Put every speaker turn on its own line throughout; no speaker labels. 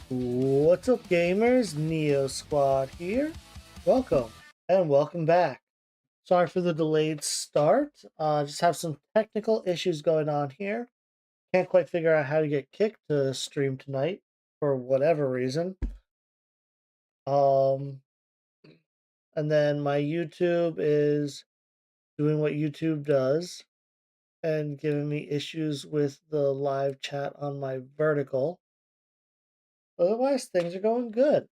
What's up, gamers? Neo Squad here. Welcome and welcome back. Sorry for the delayed start. Just have some technical issues going on here. Can't quite figure out how to get kicked to stream tonight for whatever reason. Um, and then my YouTube is doing what YouTube does and giving me issues with the live chat on my vertical. Otherwise, things are going good.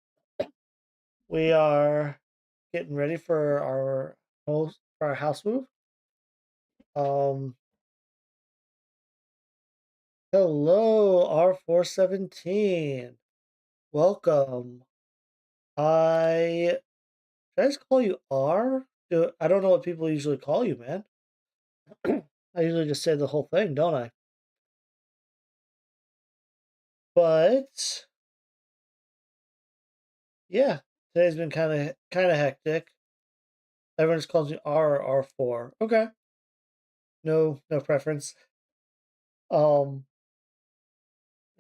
We are getting ready for our house move. Um, Hello, R417. Welcome. Should I just call you R? I don't know what people usually call you, man. I usually just say the whole thing, don't I? But yeah, today's been kind of hectic. Everyone just calls me R or R4. Okay, no preference. Um,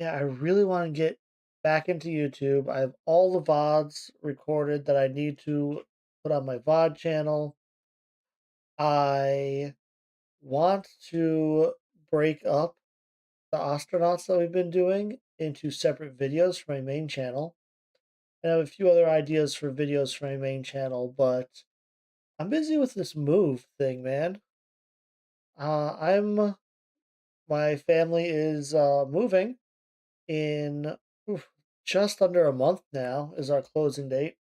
Yeah, I really want to get back into YouTube. I have all the VODs recorded that I need to put on my VOD channel. I want to break up the astronauts that we've been doing into separate videos for my main channel. And I have a few other ideas for videos for my main channel, but I'm busy with this move thing, man. I'm My family is moving in just under a month now is our closing date.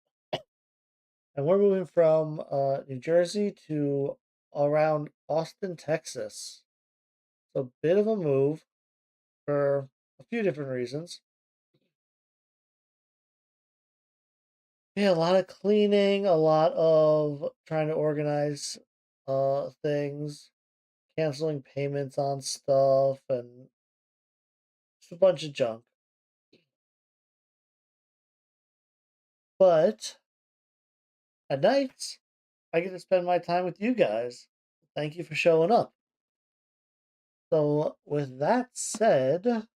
And we're moving from New Jersey to around Austin, Texas. So a bit of a move for a few different reasons. Yeah, a lot of cleaning, a lot of trying to organize things, canceling payments on stuff, and just a bunch of junk. But at nights, I get to spend my time with you guys. Thank you for showing up. So, with that said,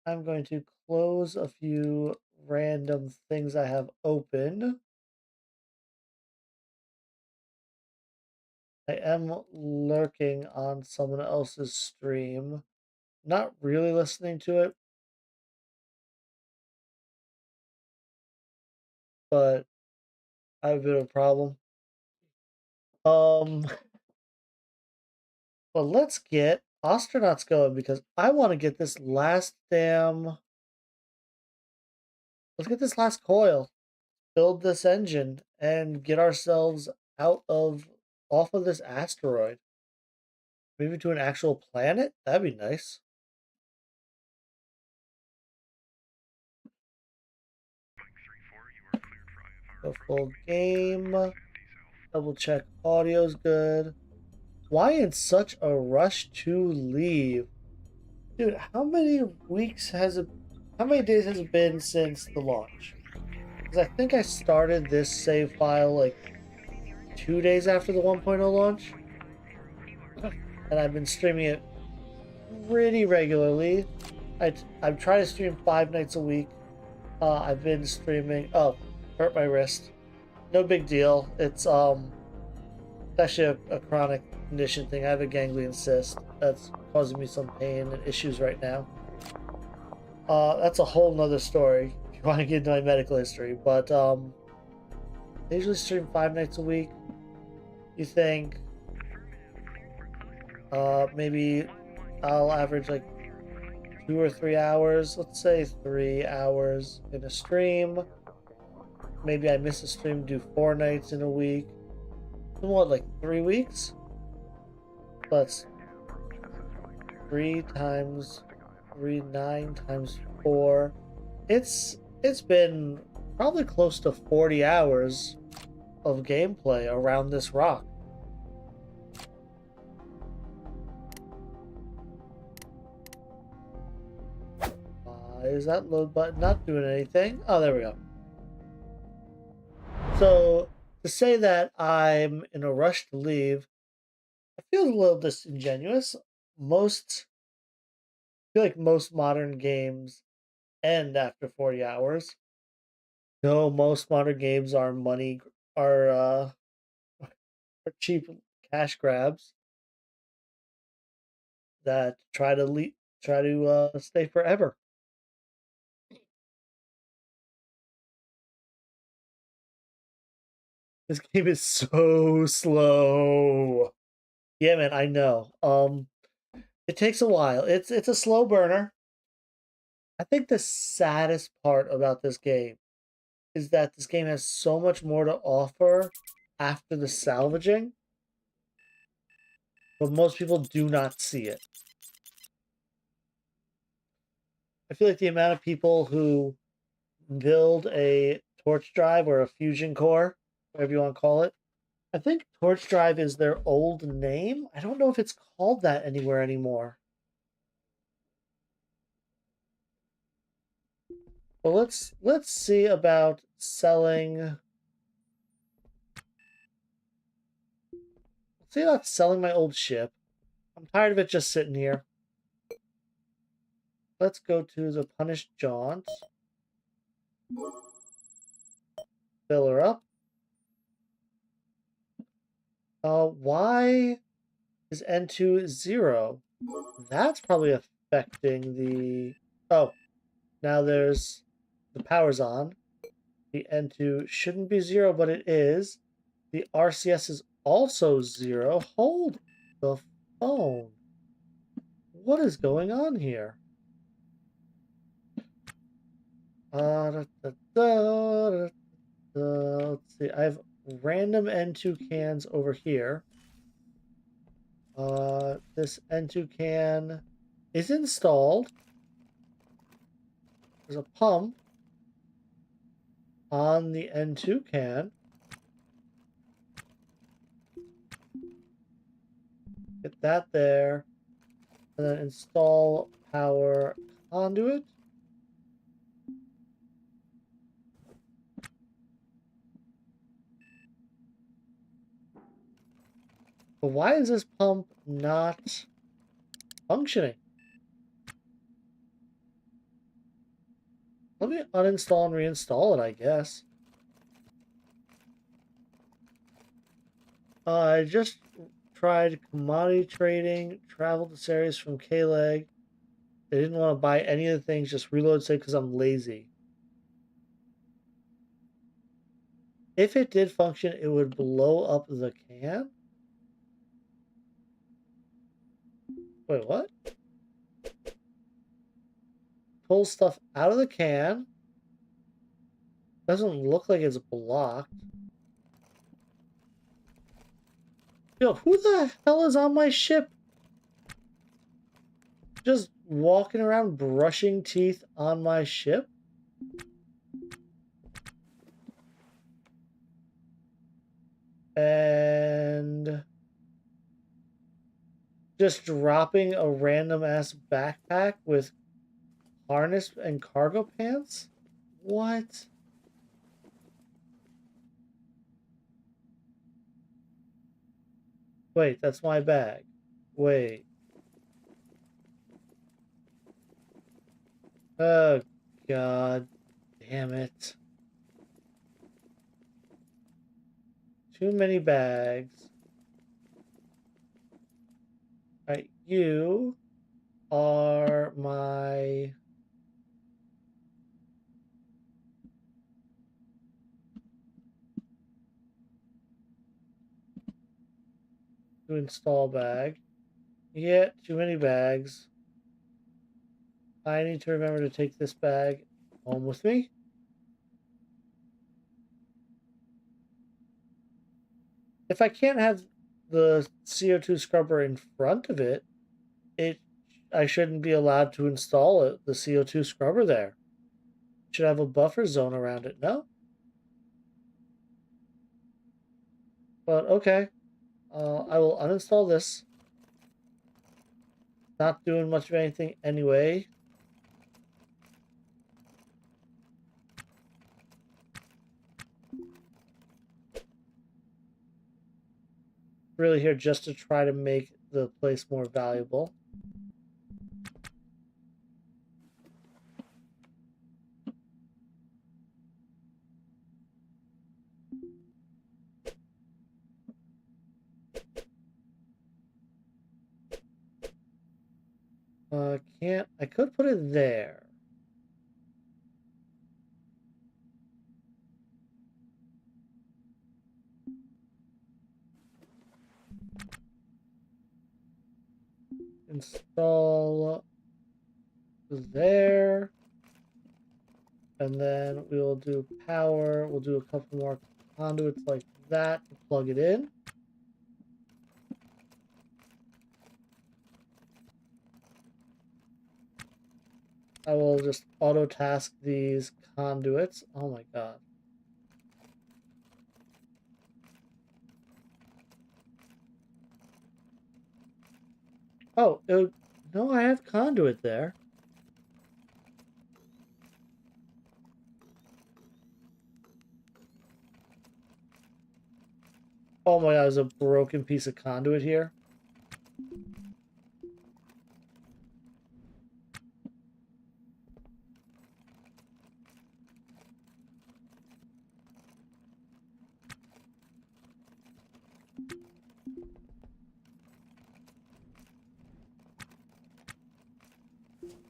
I'm going to close a few random things I have open. I am lurking on someone else's stream, not really listening to it, but I have a bit of a problem. Um, but let's get astronauts going because I want to get this last damn. Let's get this last coil, build this engine, and get ourselves off of this asteroid. Maybe to an actual planet? That'd be nice. Go full game. Double check audio's good. Why in such a rush to leave? Dude, how many days has it been since the launch? Because I think I started this save file like 2 days after the 1.0 launch. And I've been streaming it pretty regularly. I'm trying to stream 5 nights a week. I've been streaming. Oh, hurt my wrist. No big deal. It's actually a chronic condition thing. I have a ganglion cyst that's causing me some pain and issues right now. That's a whole nother story if you want to get into my medical history. But I usually stream 5 nights a week. You think maybe I'll average like 2 or 3 hours. Let's say 3 hours in a stream. Maybe I miss a stream, do 4 nights in a week. What, like 3 weeks? That's 3 times 3, 9 times 4. It's been probably close to 40 hours of gameplay around this rock. Is that load button not doing anything? Oh, there we go. So to say that I'm in a rush to leave, I feel a little disingenuous. I feel like most modern games end after 40 hours. No, most modern games are are cheap cash grabs that try to stay forever. This game is so slow. Yeah, man, I know. It takes a while. It's a slow burner. I think the saddest part about this game is that this game has so much more to offer after the salvaging, but most people do not see it. I feel like the amount of people who build a torch drive or a fusion core, whatever you want to call it. I think torch drive is their old name. I don't know if it's called that anywhere anymore. But let's see about selling. Let's see about selling my old ship. I'm tired of it just sitting here. Let's go to the Punished Jaunt. Fill her up. Why is N2 0? That's probably affecting the... Oh, now there's... The power's on. The N2 shouldn't be 0, but it is. The RCS is also 0. Hold the phone. What is going on here? Da, da, da, let's see. I have random N2 cans over here. This N2 can is installed. There's a pump on the N2 can. Get that there. And then install power conduit. But why is this pump not functioning? Let me uninstall and reinstall it, I guess. I just tried commodity trading, traveled to Ceres from K-Leg. They didn't want to buy any of the things, just reload save because I'm lazy. If it did function, it would blow up the can? Wait, what? Pull stuff out of the can. Doesn't look like it's blocked. Yo, who the hell is on my ship? Just walking around brushing teeth on my ship? And just dropping a random ass backpack with harness and cargo pants? What? Wait, that's my bag. Wait. Oh, God damn it. Too many bags. Alright, you are my... to install bag. Yeah, too many bags. I need to remember to take this bag home with me. If I can't have the CO2 scrubber in front of it, I shouldn't be allowed to install the CO2 scrubber there. It should have a buffer zone around it, no? But okay. I will uninstall this. Not doing much of anything anyway. Really here just to try to make the place more valuable. I can't. I could put it there. Install there. And then we'll do power. We'll do a couple more conduits like that to plug it in. I will just auto task these conduits. Oh my god. Oh, no, I have conduit there. Oh my god, there's a broken piece of conduit here.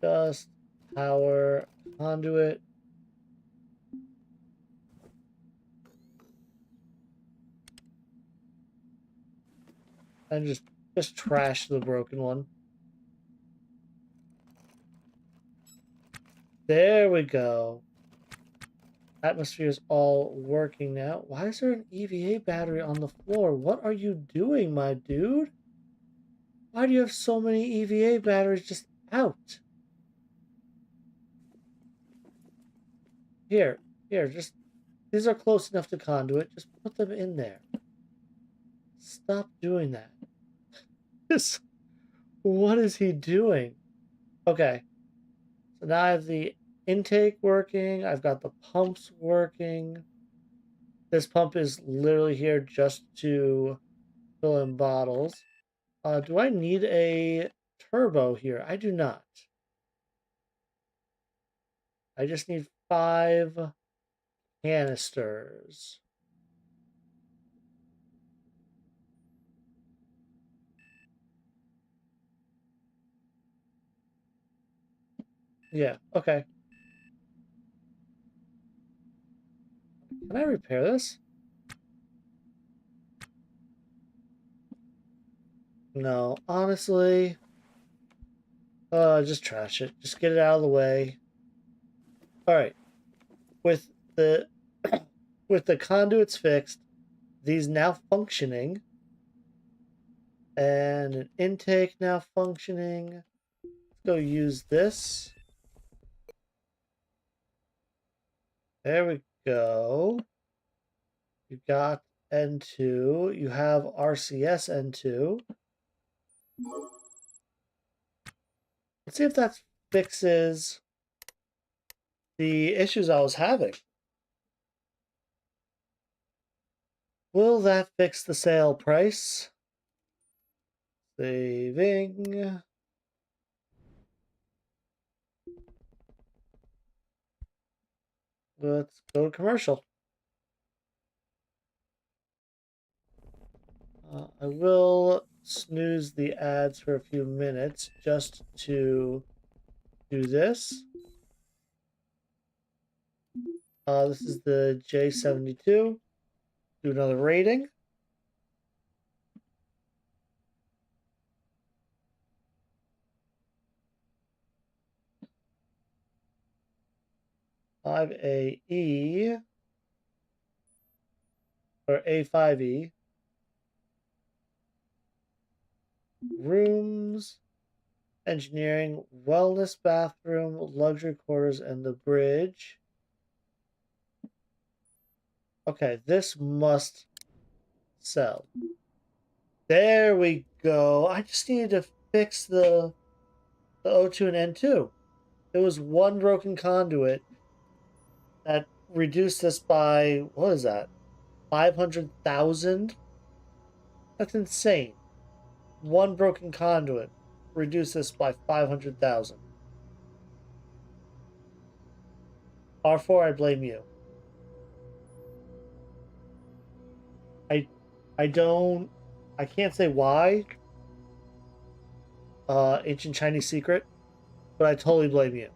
Just power conduit. And just trash the broken one. There we go. Atmosphere is all working now. Why is there an EVA battery on the floor? What are you doing, my dude? Why do you have so many EVA batteries just out? Here, just these are close enough to conduit. Just put them in there. Stop doing that. Just what is he doing? Okay. So now I have the intake working. I've got the pumps working. This pump is literally here just to fill in bottles. Do I need a turbo here? I do not. I just need 5 canisters. Yeah, okay. Can I repair this? No, honestly. Just trash it. Just get it out of the way. Alright. With the with the conduits fixed, these now functioning, and an intake now functioning. Let's go use this. There we go. You got N2. You have RCS N2. Let's see if that fixes the issues I was having. Will that fix the sale price? Saving. Let's go to commercial. I will snooze the ads for a few minutes just to do this. This is the J72. Do another rating. A5E or A5E. Rooms, engineering, wellness bathroom, luxury quarters, and the bridge. Okay, this must sell. There we go. I just needed to fix the O2 and N2. There was one broken conduit that reduced this by, what is that? 500,000? That's insane. One broken conduit reduced this by 500,000. R4, I blame you. I don't, I can't say why. Ancient Chinese secret. but I totally blame you.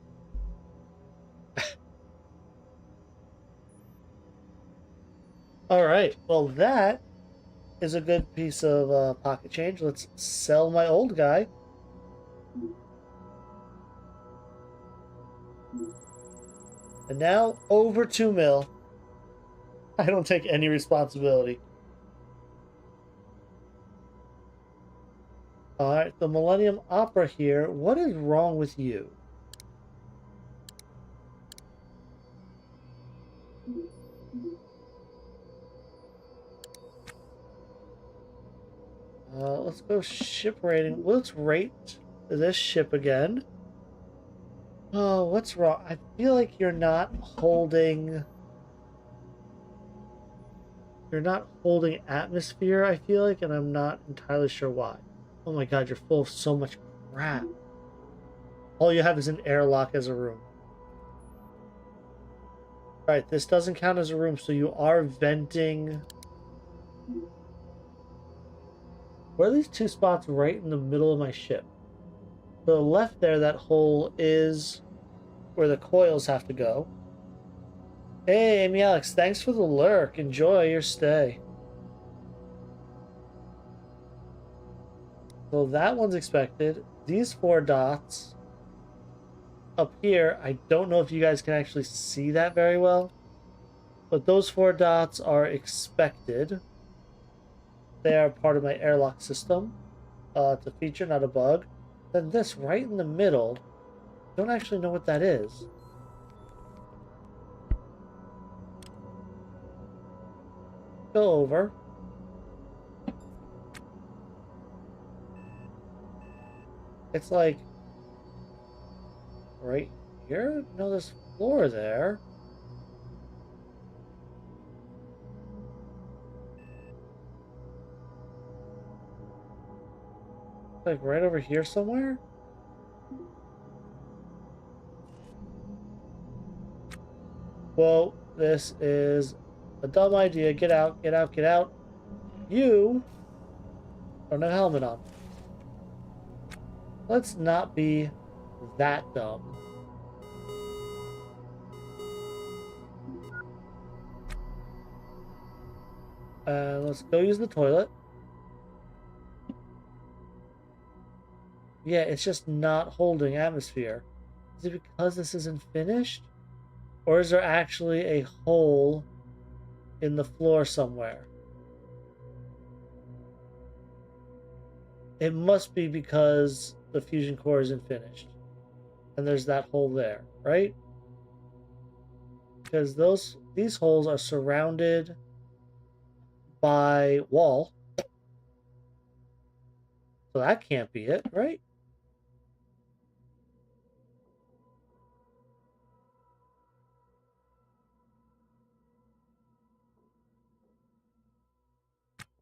All right. Well, that is a good piece of pocket change. Let's sell my old guy. And now over 2 mil. I don't take any responsibility. All right, the Millennium Opera here. What is wrong with you? Let's go ship rating. Let's rate this ship again. Oh, what's wrong? I feel like you're not holding. You're not holding atmosphere, I feel like, and I'm not entirely sure why. Oh my god, you're full of so much crap. All you have is an airlock as a room. Alright, this doesn't count as a room, so you are venting. Where are these two spots right in the middle of my ship? To the left there, that hole is where the coils have to go. Hey, Amy Alex, thanks for the lurk. Enjoy your stay. So that one's expected. These 4 dots up here, I don't know if you guys can actually see that very well, but those 4 dots are expected. They are part of my airlock system. It's a feature, not a bug. Then this right in the middle, don't actually know what that is. Go over. It's like right here? No, there's floor there. Like right over here somewhere? Whoa, this is a dumb idea. Get out, get out, get out. You don't have a helmet on. Let's not be that dumb. Let's go use the toilet. Yeah, it's just not holding atmosphere. Is it because this isn't finished? Or is there actually a hole in the floor somewhere? It must be because the fusion core isn't finished. And there's that hole there, right? Because these holes are surrounded by wall. So that can't be it, right?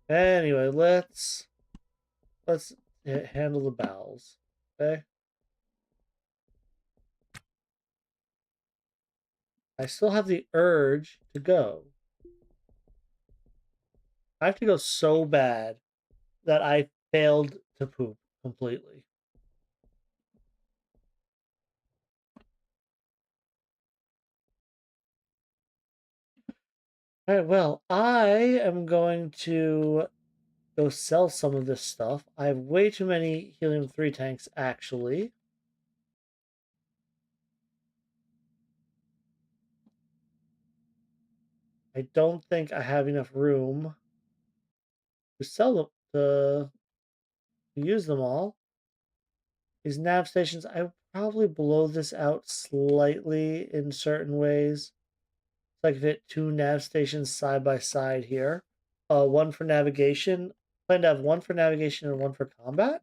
Anyway, let's handle the bowels. Okay. I still have the urge to go. I have to go so bad that I failed to poop completely. All right, well, I am going to go sell some of this stuff. I have way too many helium-3 tanks, actually. I don't think I have enough room to sell them, to use them all. These nav stations, I would probably blow this out slightly in certain ways. So I could fit 2 nav stations side by side here. One for navigation. Plan to have one for navigation and one for combat.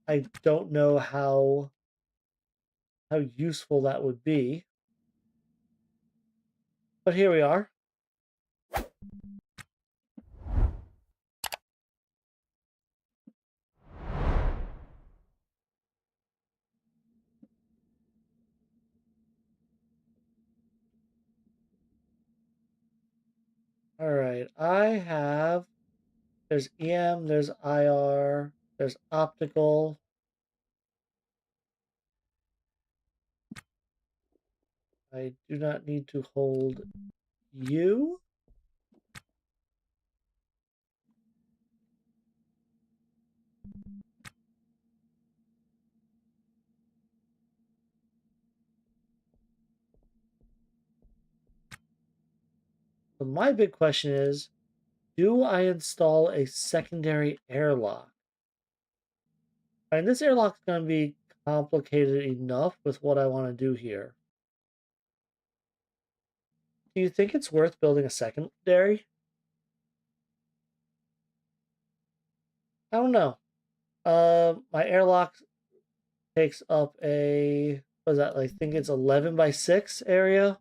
I don't know how useful that would be. But here we are. All right, there's EM, there's IR, there's optical. I do not need to hold you. So my big question is, do I install a secondary airlock? And this airlock is going to be complicated enough with what I want to do here. Do you think it's worth building a secondary? I don't know. My airlock takes up a, what is that? I think it's 11 by 6 area.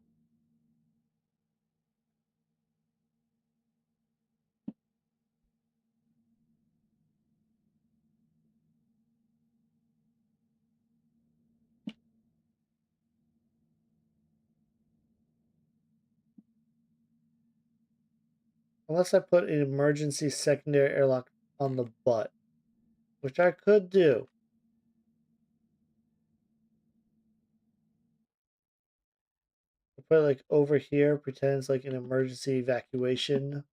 Unless I put an emergency secondary airlock on the butt, which I could do. I put it like over here, pretend it's like an emergency evacuation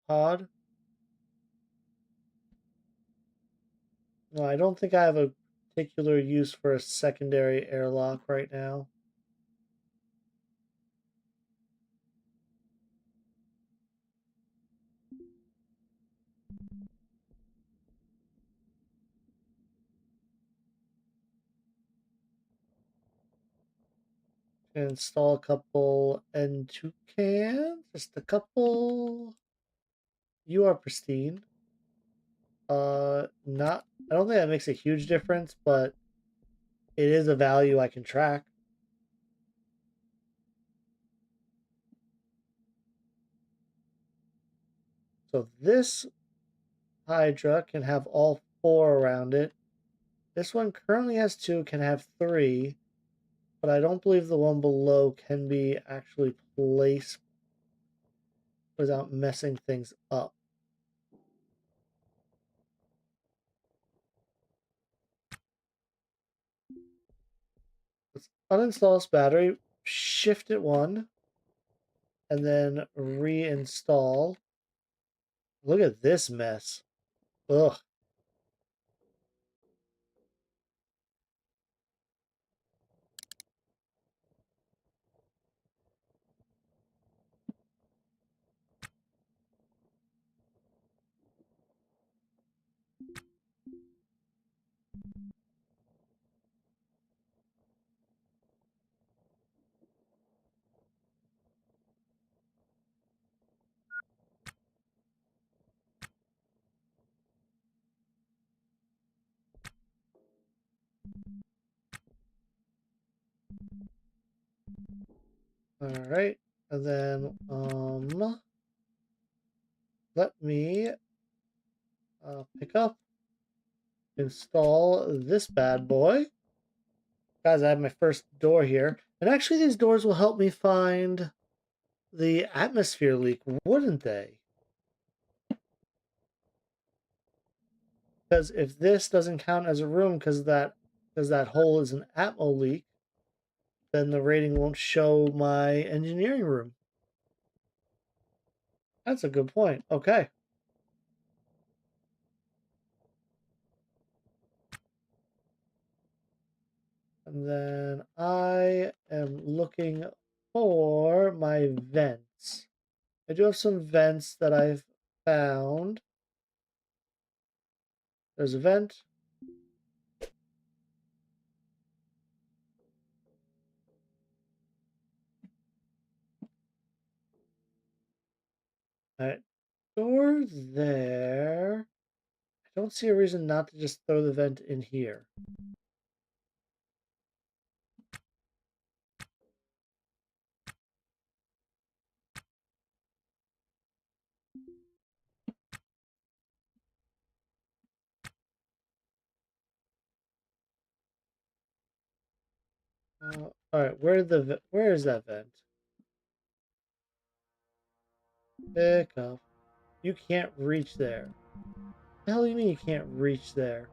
pod. No, I don't think I have a particular use for a secondary airlock right now. Install a couple N2 cans, just a couple. You are pristine. Not. I don't think that makes a huge difference, but it is a value I can track. So this Hydra can have all 4 around it. This one currently has 2, can have 3, but I don't believe the one below can be actually placed without messing things up. Let's uninstall this battery, shift it 1, and then reinstall. Look at this mess. Ugh. Alright, and then, let me pick up, install this bad boy. Guys, I have my first door here. And actually, these doors will help me find the atmosphere leak, wouldn't they? Because if this doesn't count as a room because that hole is an atmo leak, then the rating won't show my engineering room. That's a good point. Okay. And then I am looking for my vents. I do have some vents that I've found. There's a vent. Alright, door there. I don't see a reason not to just throw the vent in here. All right, where is that vent? Pick up. You can't reach there. The hell do you mean you can't reach there?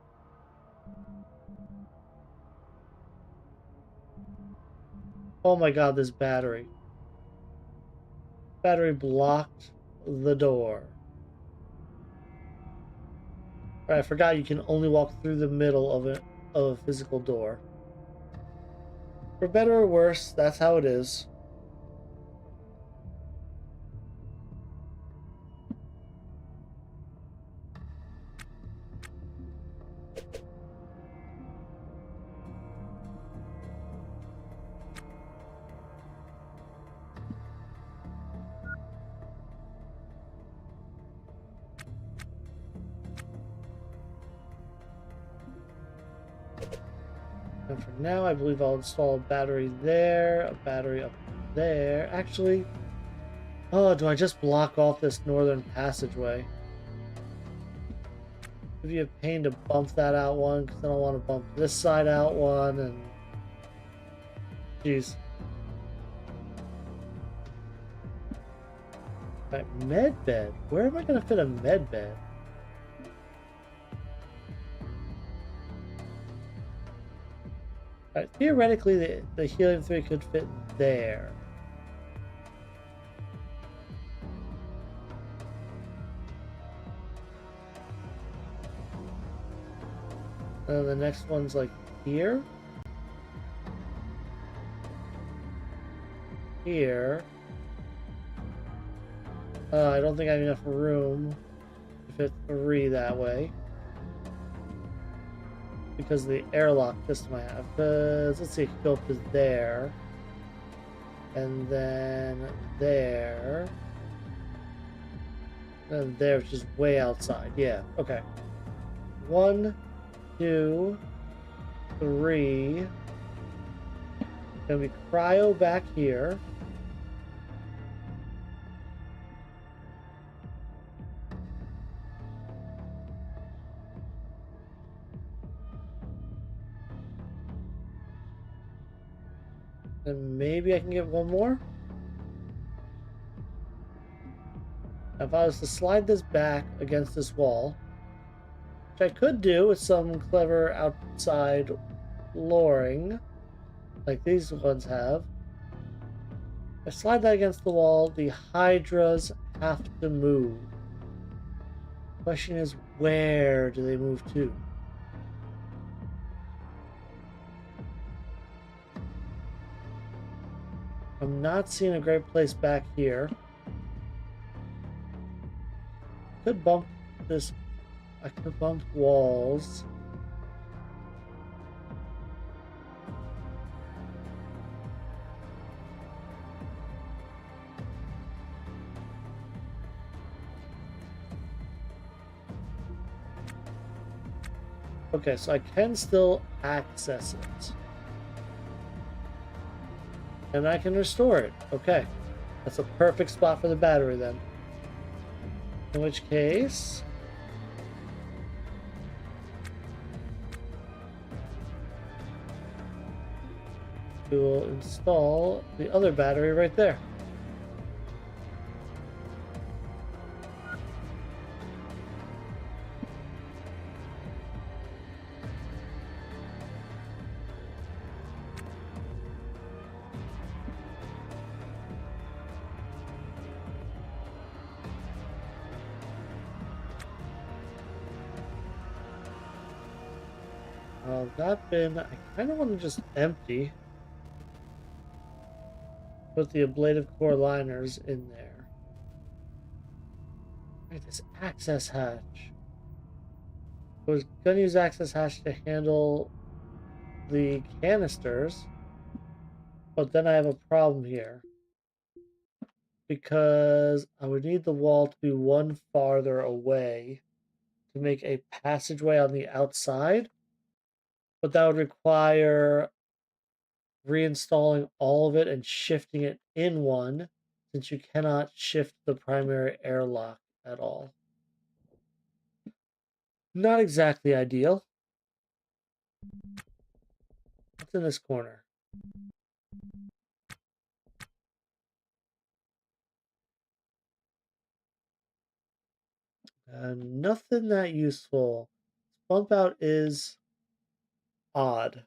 Oh my god, this battery. Battery blocked the door. Right, I forgot you can only walk through the middle of a physical door. For better or worse, that's how it is. And for now, I believe I'll install a battery there, a battery up there. Actually, oh, do I just block off this northern passageway? It'd be a pain to bump that out one, because I don't want to bump this side out one, and... Jeez. Right, med bed. Where am I going to fit a med bed? Right, theoretically, the helium 3 could fit there. And the next one's like here. Here. I don't think I have enough room to fit 3 that way. Because of the airlock system I have. Because, let's see, it could go up to there. And then there. And there, which is way outside. Yeah, okay. 1, 2, 3. Gonna be cryo back here. And maybe I can get one more. If I was to slide this back against this wall, which I could do with some clever outside luring, like these ones have. If I slide that against the wall, the hydras have to move. The question is, where do they move to? I'm not seeing a great place back here. Could bump this. I could bump walls. Okay, so I can still access it. And I can restore it. Okay. That's a perfect spot for the battery then. In which case... we will install the other battery right there. That bin, I kind of want to just empty. Put the ablative core liners in there. Right, this access hatch. I was going to use access hatch to handle the canisters, but then I have a problem here. Because I would need the wall to be one farther away to make a passageway on the outside, but that would require reinstalling all of it and shifting it in one, since you cannot shift the primary airlock at all. Not exactly ideal. What's in this corner? Nothing that useful. Bump out is odd.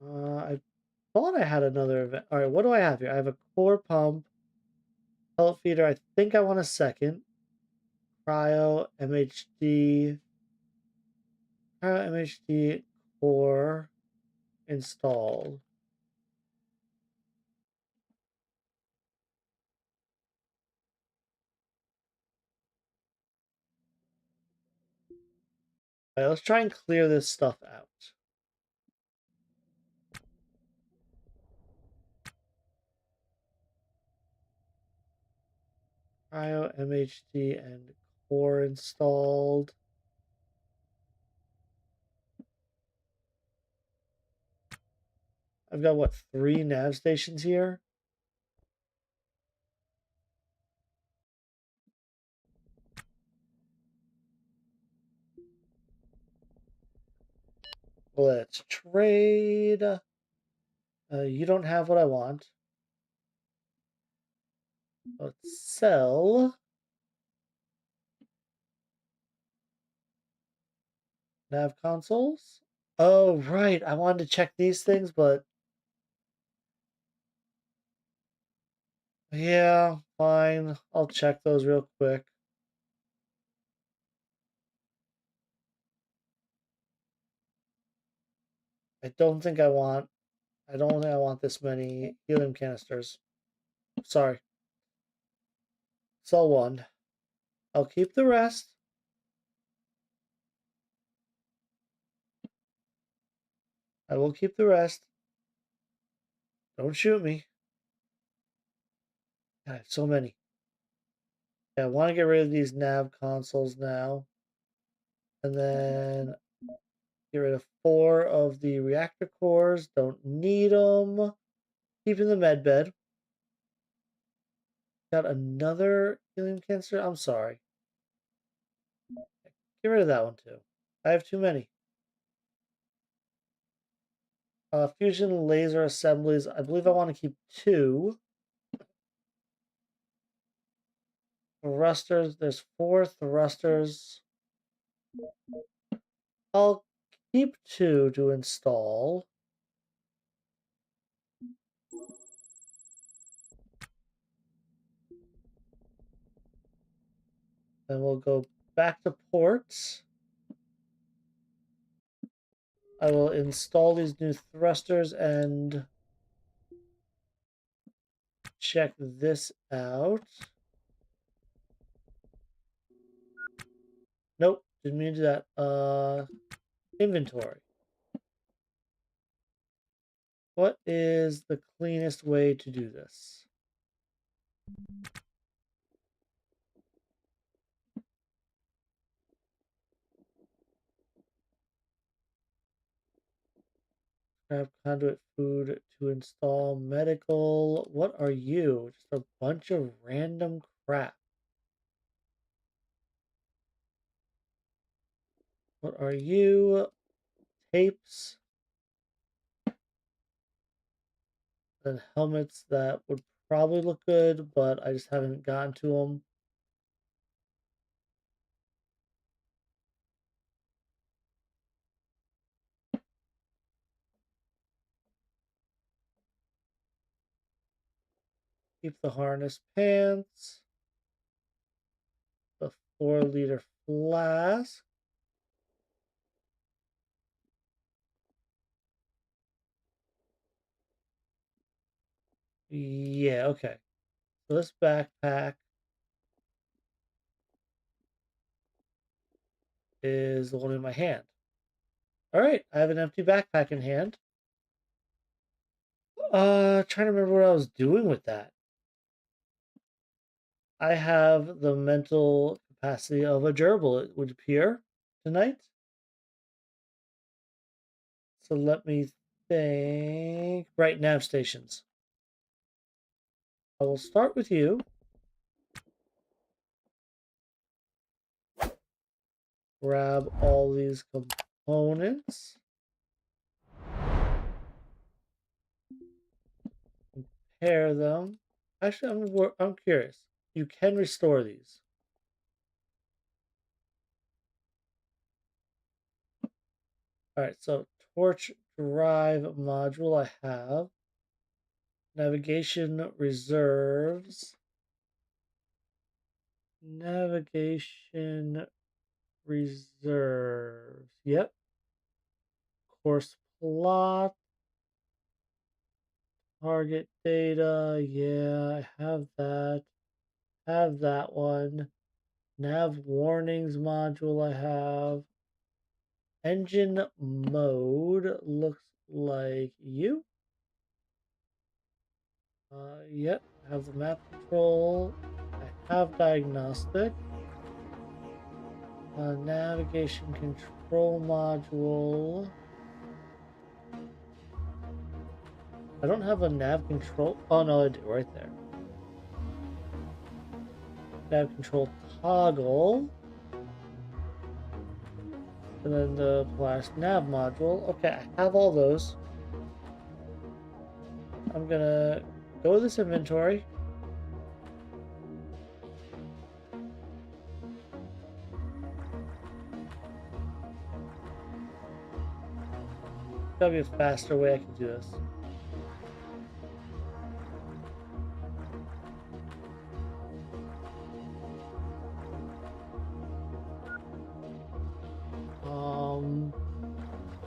I thought I had another event. All right, what do I have here? I have a core pump, pellet feeder. I think I want a second. Cryo, MHD core installed. All right, let's try and clear this stuff out. Cryo, MHD, and core installed. I've got, what, 3 nav stations here? Let's trade. You don't have what I want. Let's sell. Nav consoles? Oh, right. I wanted to check these things, but yeah, fine. I'll check those real quick. I don't think I want this many helium canisters. Sorry. Sell one. I'll keep the rest. I will keep the rest. Don't shoot me. I have so many. Yeah, I want to get rid of these nav consoles now. And then get rid of 4 of the reactor cores. Don't need them. Keep in the med bed. Got another helium canister? I'm sorry. Get rid of that one too. I have too many. Fusion laser assemblies. I believe I want to keep 2. Thrusters. There's 4 thrusters. I'll keep 2 to install. Then we'll go back to ports. I will install these new thrusters and check this out. Nope, didn't mean to do that. Inventory. What is the cleanest way to do this? Grab conduit food to install medical. What are you? Just a bunch of random crap. What are you? Tapes. And helmets that would probably look good, but I just haven't gotten to them. Keep the harness pants. The 4-liter flask. Yeah, okay. So this backpack is the one in my hand. All right, I have an empty backpack in hand. Trying to remember what I was doing with that. I have the mental capacity of a gerbil, it would appear, tonight. So let me think. Right, nav stations. I will start with you. Grab all these components. Compare them. Actually, I'm curious. You can restore these. All right, so torch drive module I have. Navigation reserves. Navigation reserves. Yep. Course plot. Target data. Yeah, I have that. Have that one. Nav warnings module I have. Engine mode looks like you. Yep, I have the map control. I have diagnostic. Navigation control module. I don't have a nav control. Oh no, I do right there. Nav control toggle. And then the blast nav module. Okay, I have all those. I'm gonna go to this inventory. Gotta be a faster way I can do this.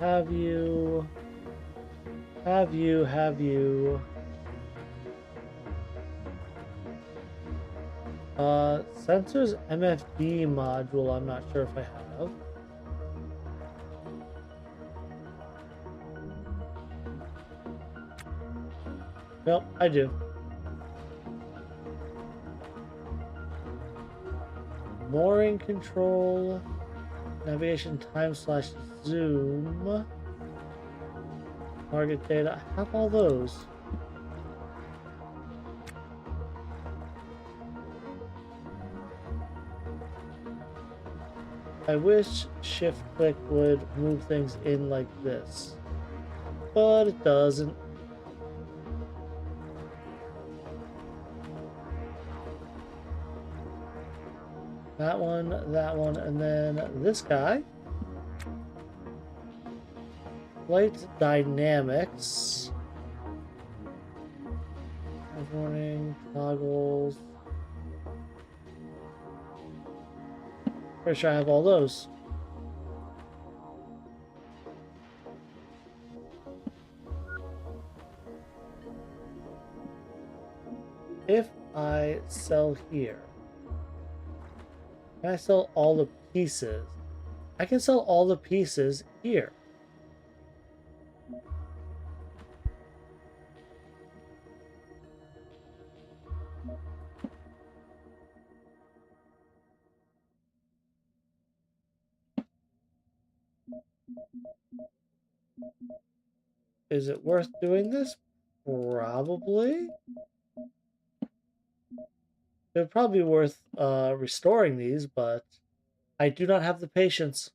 Have you. Sensors MFD module, I'm not sure if I have. Nope, I do. Mooring control, navigation time / zoom, target data. I have all those. I wish shift click would move things in like this, but it doesn't. That one, and then this guy. Flight dynamics. Warning, toggles. Pretty sure I have all those. If I sell here, can I sell all the pieces? I can sell all the pieces here. Is it worth doing this? Probably. It would probably be worth restoring these, but I do not have the patience.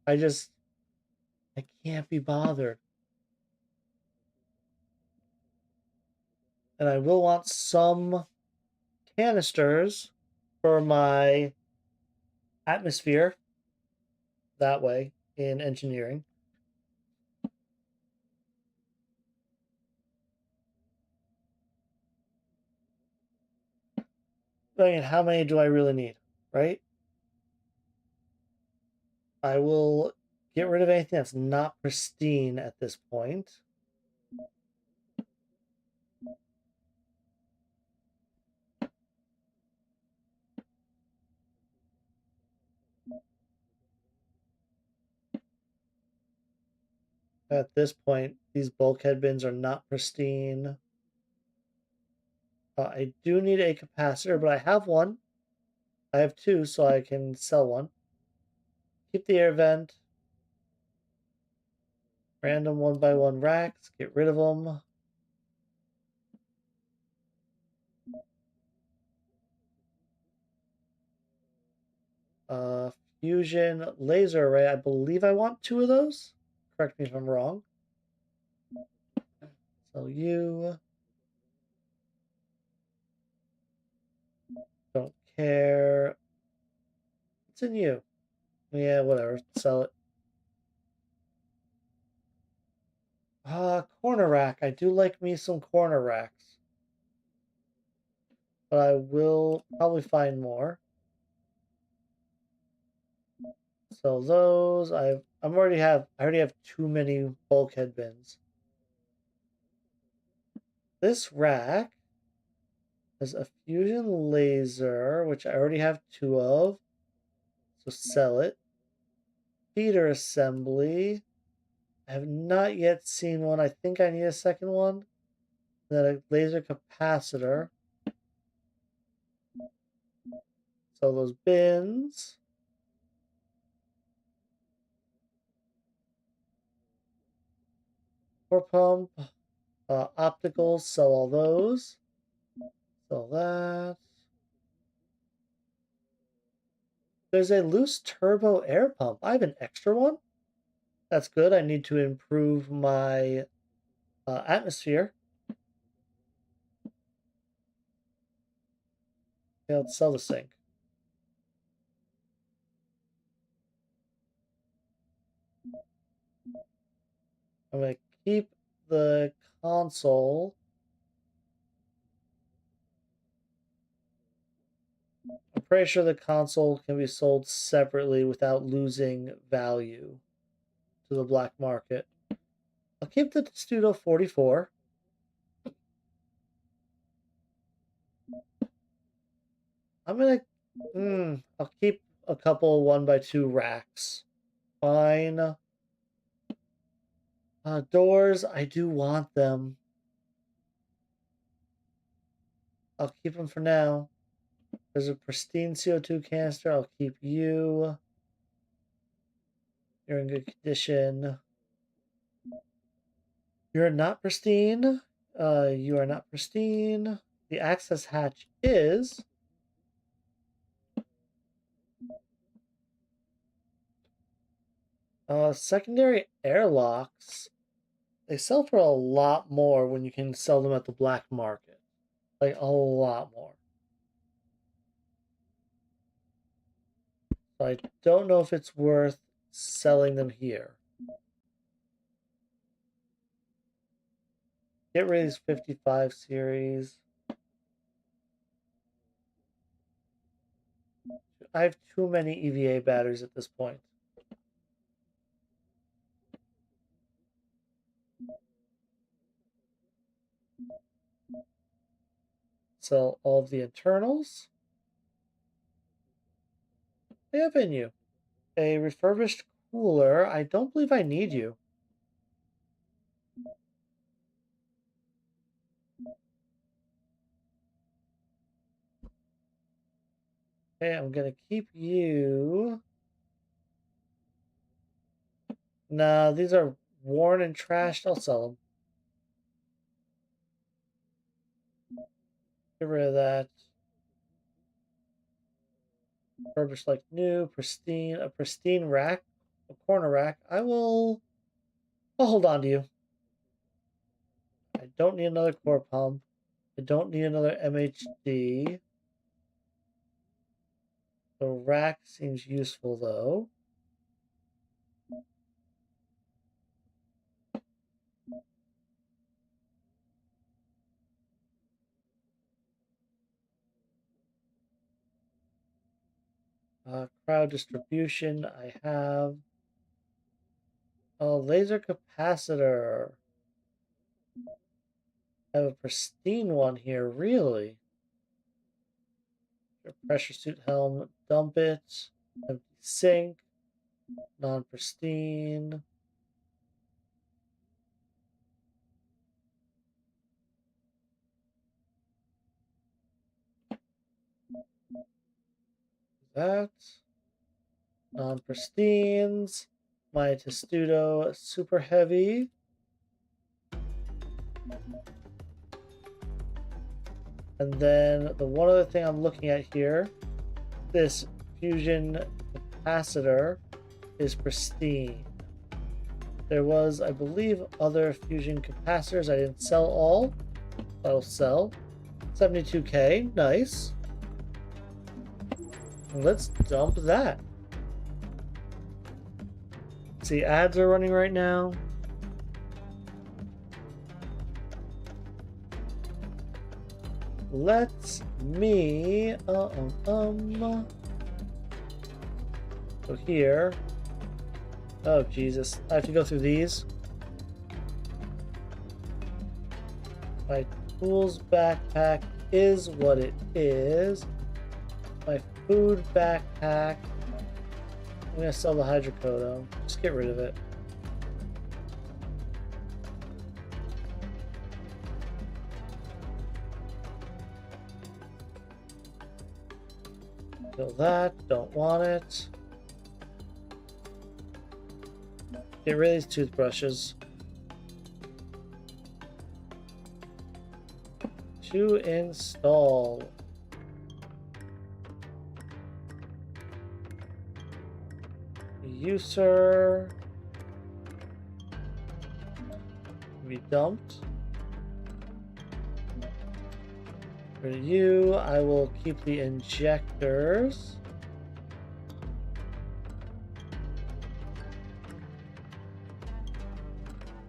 I can't be bothered. And I will want some canisters for my atmosphere that way in engineering. I mean, how many do I really need, right? I will get rid of anything that's not pristine at this point. At this point, these bulkhead bins are not pristine. I do need a capacitor, but I have one. I have two, so I can sell one. Keep the air vent. Random 1x1 racks. Get rid of them. Fusion laser array. I believe I want two of those. Correct me if I'm wrong. So you don't care. It's in you. Yeah, whatever. Sell it. Corner rack. I do like me some corner racks. But I will probably find more. So those I already have too many bulkhead bins. This rack has a fusion laser, which I already have 2 of. So sell it. Feeder assembly. I have not yet seen one. I think I need a second one. Then a laser capacitor. So those bins. Core pump. Opticals. Sell all those. Sell that. There's a loose turbo air pump. I have an extra one. That's good. I need to improve my atmosphere. Okay, let's sell the sink. I'm going to keep the console. I'm pretty sure the console can be sold separately without losing value to the black market. I'll keep the Studio 44. I'm gonna, I'll keep a couple 1x2 racks. Fine. Doors, I do want them. I'll keep them for now. There's a pristine CO2 canister. I'll keep you. You're in good condition. You're not pristine. You are not pristine. The access hatch is. Secondary airlocks. They sell for a lot more when you can sell them at the black market. Like a lot more. So I don't know if it's worth selling them here. Get rid of these 55 series. I have too many EVA batteries at this point. Sell all of the internals. They have in you. A refurbished cooler. I don't believe I need you. Okay, I'm gonna keep you. Nah, these are worn and trashed. I'll sell them. Get rid of that. Refurbished like new, pristine, a pristine rack, a corner rack. I'll hold on to you. I don't need another core pump. I don't need another MHD. The rack seems useful though. Crowd distribution, I have a laser capacitor. I have a pristine one here, really. Your pressure suit helm, dump it. Empty sink, non-pristine. That. Non-pristines. My Testudo super heavy. And then the one other thing I'm looking at here, this fusion capacitor is pristine. There was, I believe, other fusion capacitors. I didn't sell all. I'll sell. 72K, nice. Let's dump that. See, ads are running right now. let me go here. Oh Jesus, I have to go through these. My tools backpack is what it is. My food backpack. I'm gonna sell the hydrocodone. Just get rid of it. Kill that. Don't want it. Get rid of these toothbrushes. To install. User. Be dumped. For you, I will keep the injectors.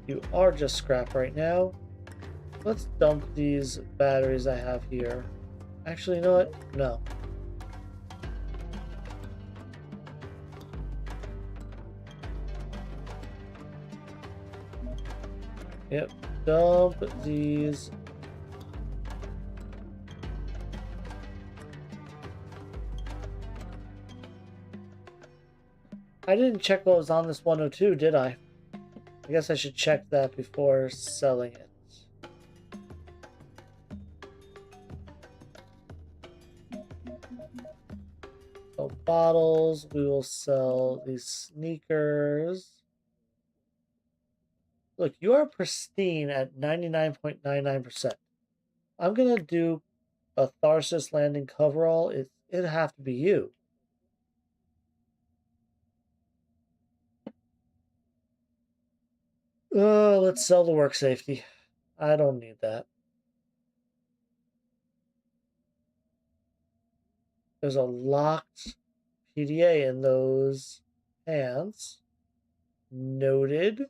You are just scrap right now. Let's dump these batteries I have here. Actually, you know what? No. Yep. Dump these. I didn't check what was on this 102, did I? I guess I should check that before selling it. So bottles, we will sell these sneakers. Look, you are pristine at 99.99%. I'm gonna do a Tharsis landing coverall. It'd have to be you. Let's sell the work safety. I don't need that. There's a locked PDA in those pants. Noted.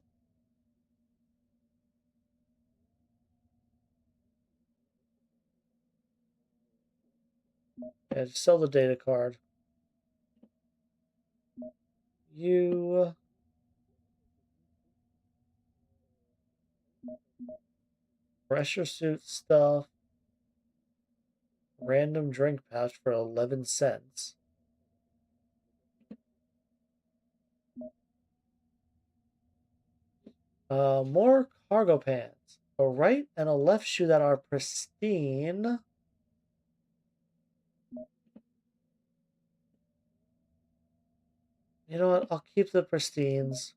And sell the data card. You pressure suit stuff. Random drink pouch for 11 cents. More cargo pants. A right and a left shoe that are pristine. You know what? I'll keep the pristines.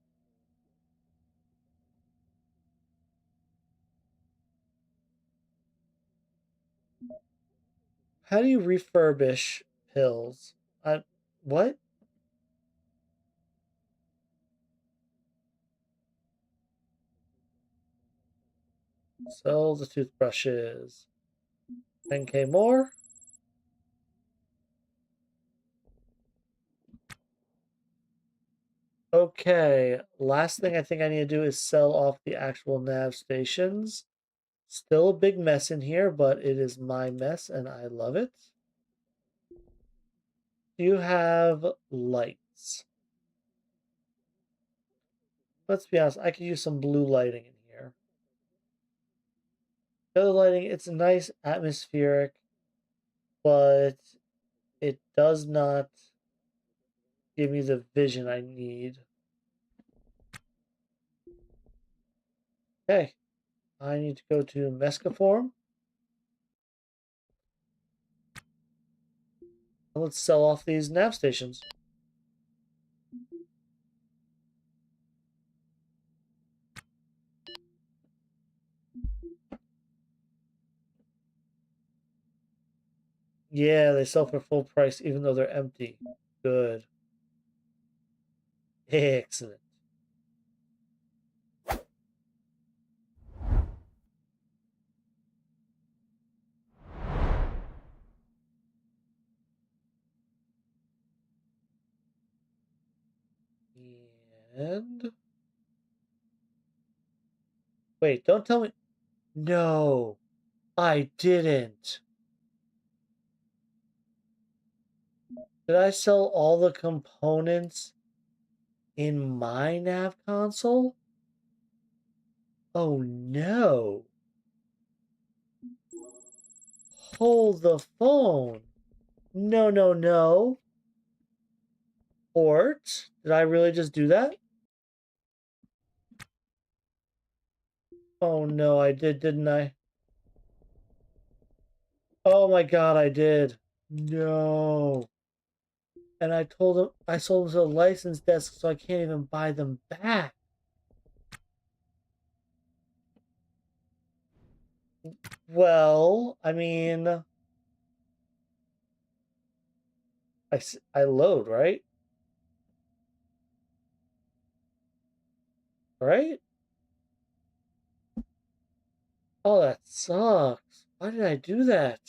How do you refurbish pills? What? Sell the toothbrushes. 10K more. Okay, last thing I think I need to do is sell off the actual nav stations. Still a big mess in here, but it is my mess and I love it. You have lights. Let's be honest, I could use some blue lighting in here. The other lighting, it's nice, atmospheric, but it does not give me the vision I need. Okay, I need to go to Mescaform. Let's sell off these nav stations. Yeah, they sell for full price even though they're empty. Good. Excellent. And wait, don't tell me. No, I didn't. Did I sell all the components in my nav console? Oh no. Hold the phone. No, no, no. Port? Did I really just do that? Oh no, I did, didn't I? Oh my god, I did. No. And I sold them to the license desk, so I can't even buy them back. Well, I mean, I load, right? Right? Oh, that sucks. Why did I do that?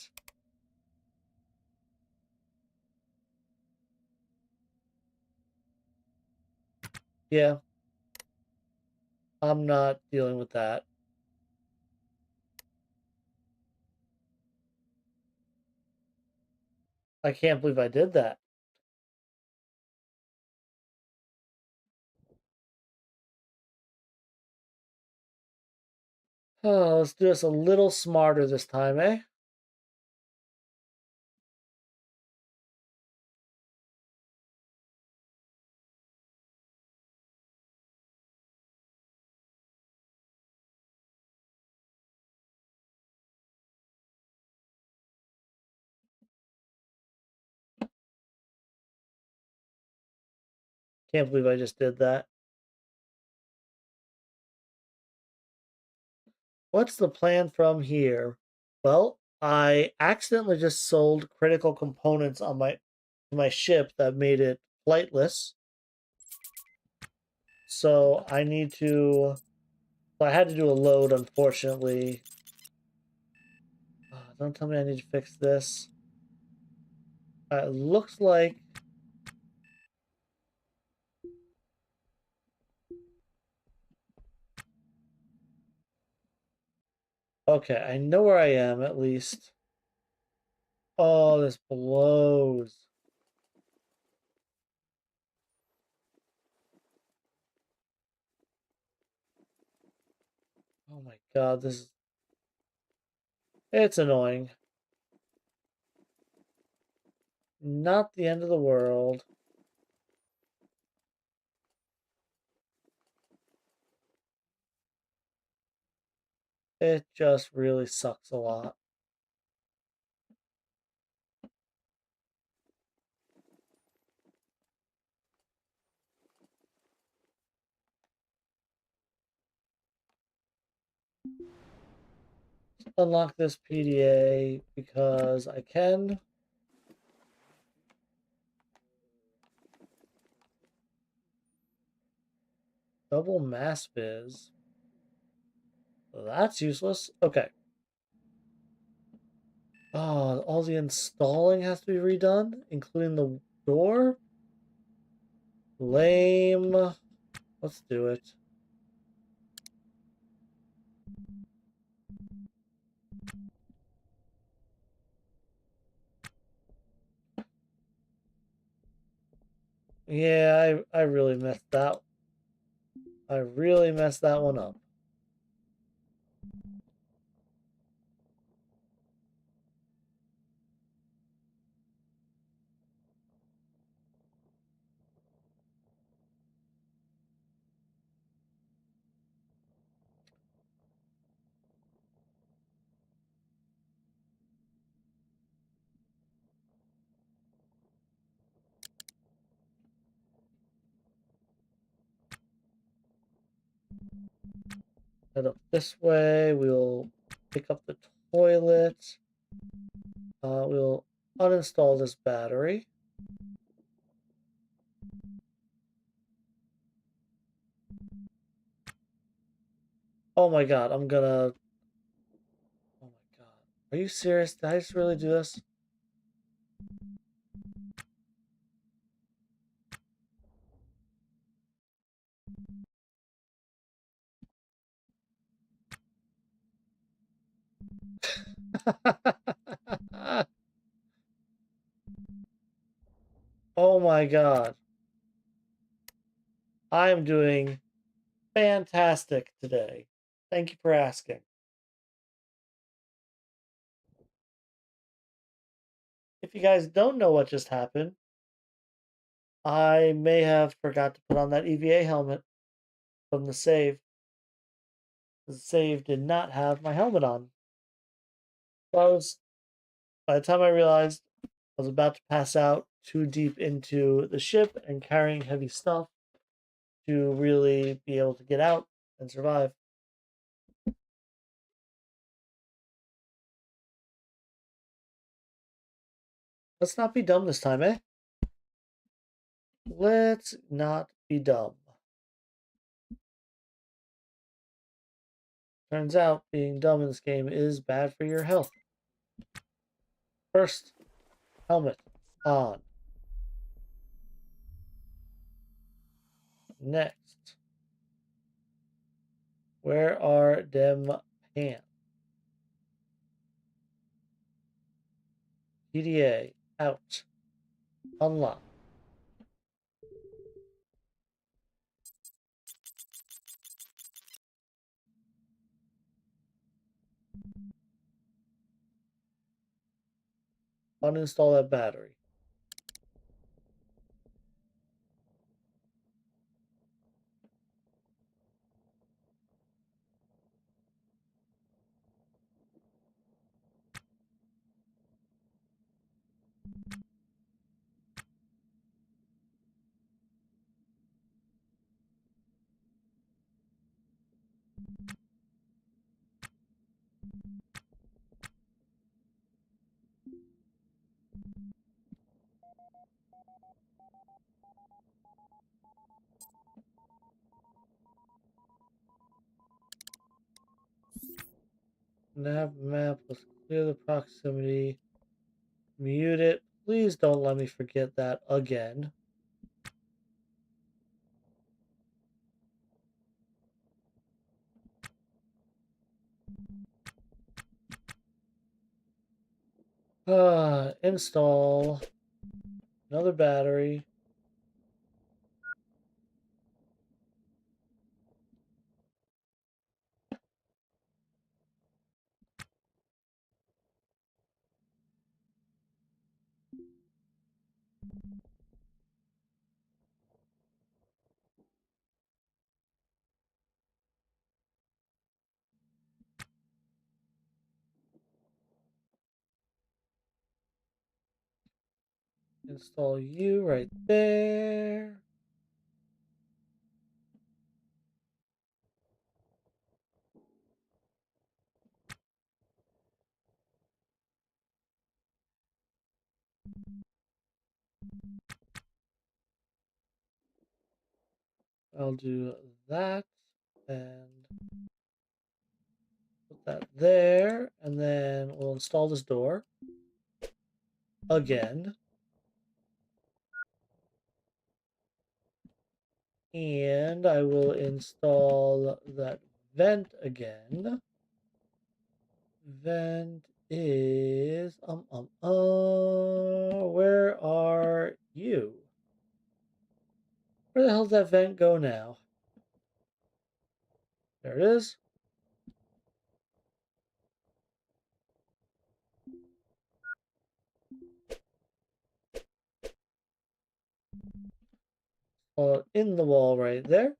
Yeah, I'm not dealing with that. I can't believe I did that. Oh, let's do this a little smarter this time, eh? Can't believe I just did that. What's the plan from here? Well, I accidentally just sold critical components on my ship that made it flightless. So I need to. I had to do a load, unfortunately. Don't tell me I need to fix this. It looks like. Okay, I know where I am at least. Oh, this blows. Oh my god, this is. It's annoying. Not the end of the world. It just really sucks a lot. Unlock this PDA because I can. Double mass biz. Well, that's useless. Okay. Oh, all the installing has to be redone, including the door? Lame. Let's do it. Yeah, I really messed that. I really messed that one up. Head up this way. We'll pick up the toilet. We'll uninstall this battery. Oh my god, I'm gonna. Oh my god. Are you serious? Did I just really do this? Oh my god. I am doing fantastic today. Thank you for asking. If you guys don't know what just happened, I may have forgot to put on that EVA helmet from the save. The save did not have my helmet on. So by the time I realized I was about to pass out too deep into the ship and carrying heavy stuff to really be able to get out and survive. Let's not be dumb this time, eh? Let's not be dumb. Turns out being dumb in this game is bad for your health. First, helmet on. Next, where are dem pants? PDA out. Unlock. Uninstall that battery. Nav map, let's clear the proximity. Mute it. Please don't let me forget that again. Install another battery. Install you right there. I'll do that and put that there, and then we'll install this door again. And I will install that vent again. Vent is where are you? Where the hell did that vent go now? There it is. In the wall right there.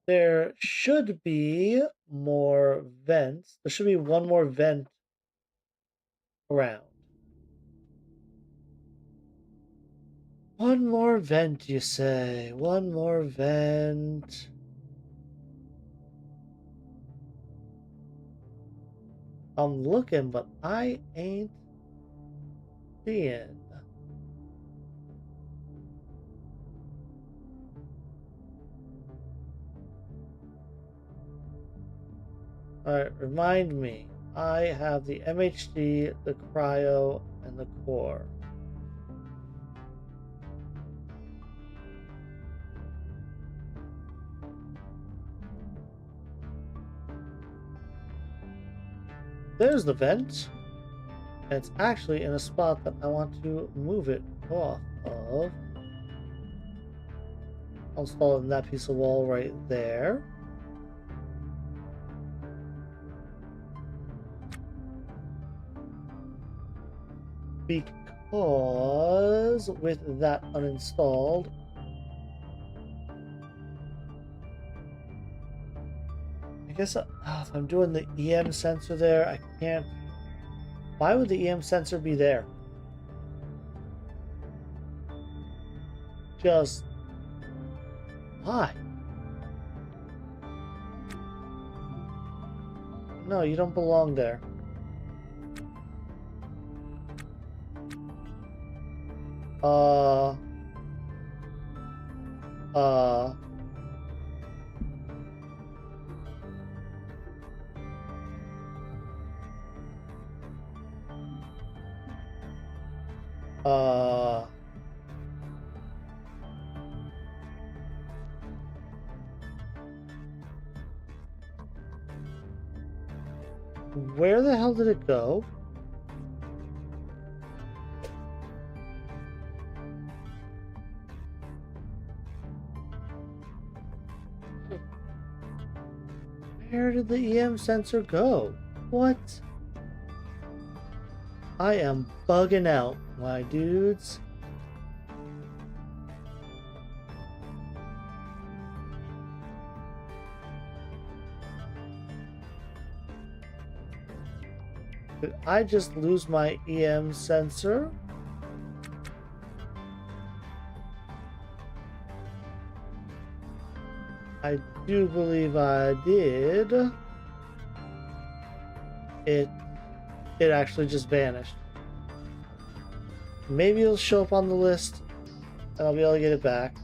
There should be more vents. There should be one more vent around. One more vent, you say? One more vent. I'm looking, but I ain't seeing. Alright, remind me. I have the MHD, the cryo, and the core. There's the vent. And it's actually in a spot that I want to move it off of. I'll install it in that piece of wall right there. Because with that uninstalled, I guess if I'm doing the EM sensor there, I can't. Why would the EM sensor be there? Just why? No, you don't belong there. Uh, uh, uh, where the hell did it go? Where did the EM sensor go? What? I am bugging out, my dudes. Did I just lose my EM sensor? I do believe I did. It actually just vanished. Maybe it'll show up on the list and I'll be able to get it back.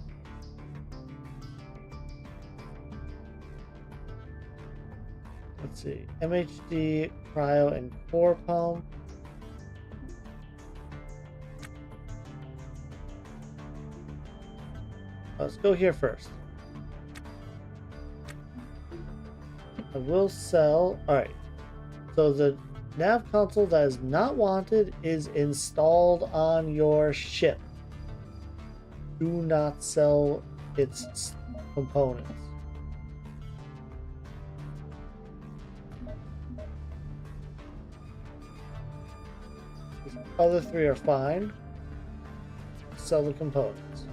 Let's see. MHD, cryo, and core pump. Let's go here first. I will sell. Alright. So the nav console that is not wanted is installed on your ship. Do not sell its components. These other three are fine. Sell the components.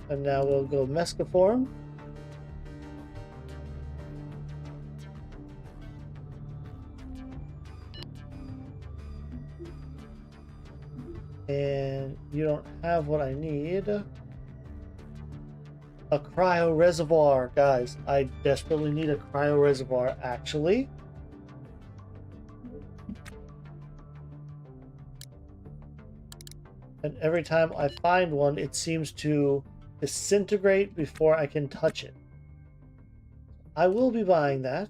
And now we'll go Mescaform. And you don't have what I need. A cryo reservoir, guys. I desperately need a cryo reservoir, actually. And every time I find one, it seems to disintegrate before I can touch it. I will be buying that.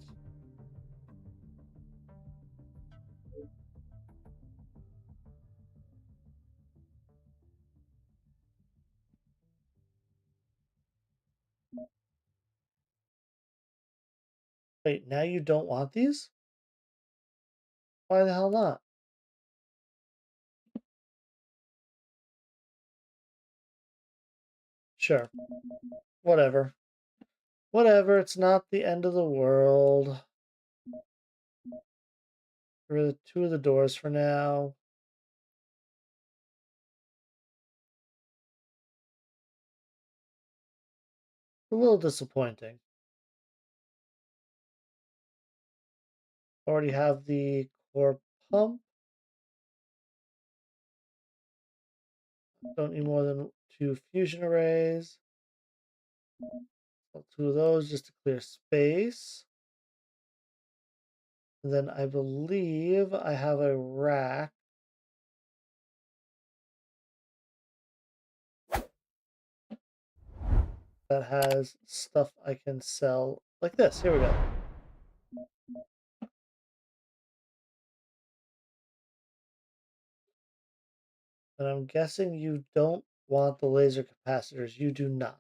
Wait, now you don't want these? Why the hell not? Sure. Whatever. Whatever, it's not the end of the world. Get rid of two of the doors for now. A little disappointing. Already have the core pump. Don't need more than 2 fusion arrays. So 2 of those just to clear space. And then I believe I have a rack that has stuff I can sell like this. Here we go. And I'm guessing you don't want the laser capacitors. You do not.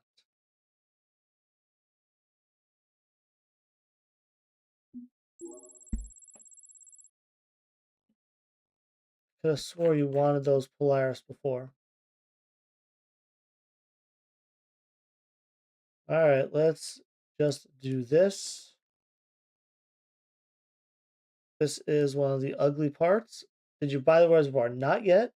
could have swore you wanted those Polaris before. Alright, let's just do this. This is one of the ugly parts. Did you buy the reservoir? Not yet.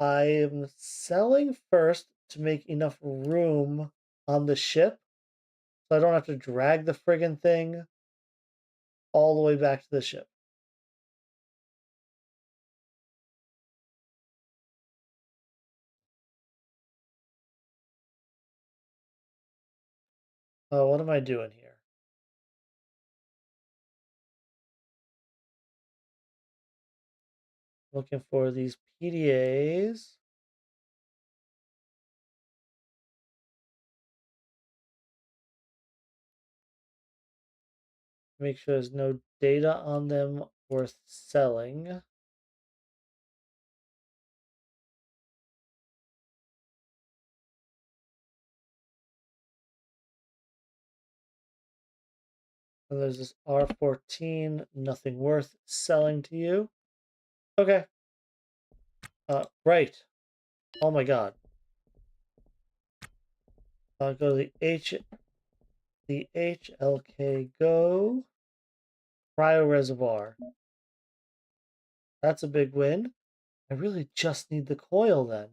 I am selling first to make enough room on the ship so I don't have to drag the friggin' thing all the way back to the ship. Oh, what am I doing here? Looking for these PDAs. Make sure there's no data on them worth selling. And there's this R14, nothing worth selling to you. Okay. Right. Oh my god. I'll go to the HLK Go Cryo Reservoir. That's a big win. I really just need the coil then.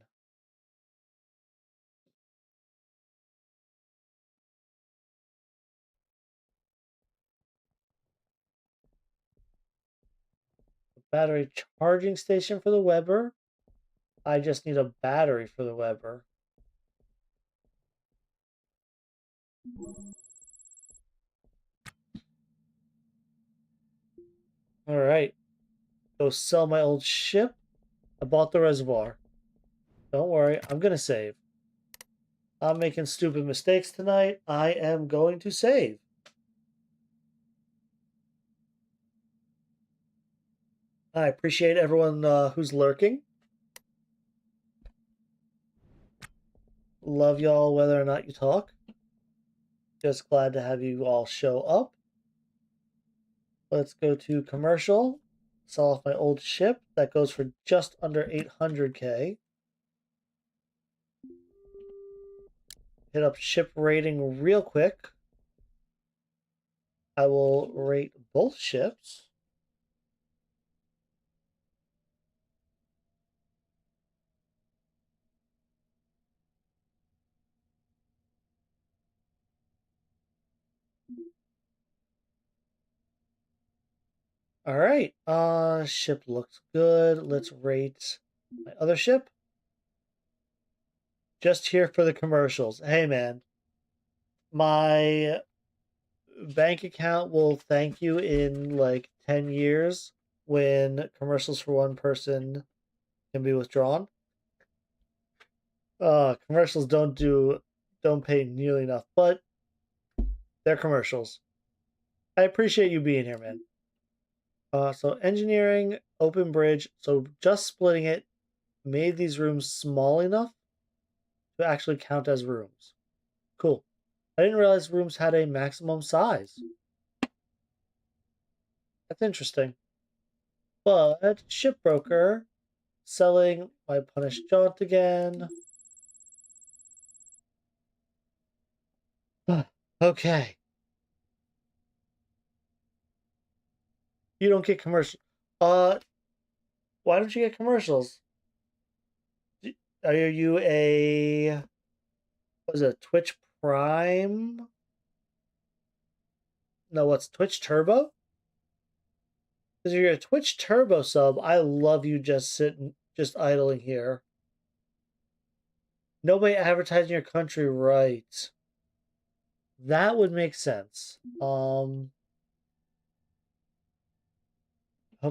Battery charging station for the Weber. I just need a battery for the Weber. All right. Go sell my old ship. I bought the reservoir. Don't worry, I'm gonna save. I'm making stupid mistakes tonight. I am going to save. I appreciate everyone who's lurking. Love y'all whether or not you talk. Just glad to have you all show up. Let's go to commercial. Sell off my old ship. That goes for just under 800K. Hit up ship rating real quick. I will rate both ships. All right. Ship looks good. Let's rate my other ship. Just here for the commercials. Hey man, my bank account will thank you in like 10 years when commercials for one person can be withdrawn. Commercials don't pay nearly enough, but they're commercials. I appreciate you being here, man. So engineering, open bridge. So just splitting it made these rooms small enough to actually count as rooms. Cool. I didn't realize rooms had a maximum size. That's interesting. But shipbroker selling my punished jaunt again. Okay. You don't get commercial. Why don't you get commercials? Are you a what is it, Twitch Prime? No, what's Twitch Turbo? Because if you're a Twitch Turbo sub, I love you just sitting, just idling here. Nobody advertising your country, right? That would make sense. Hope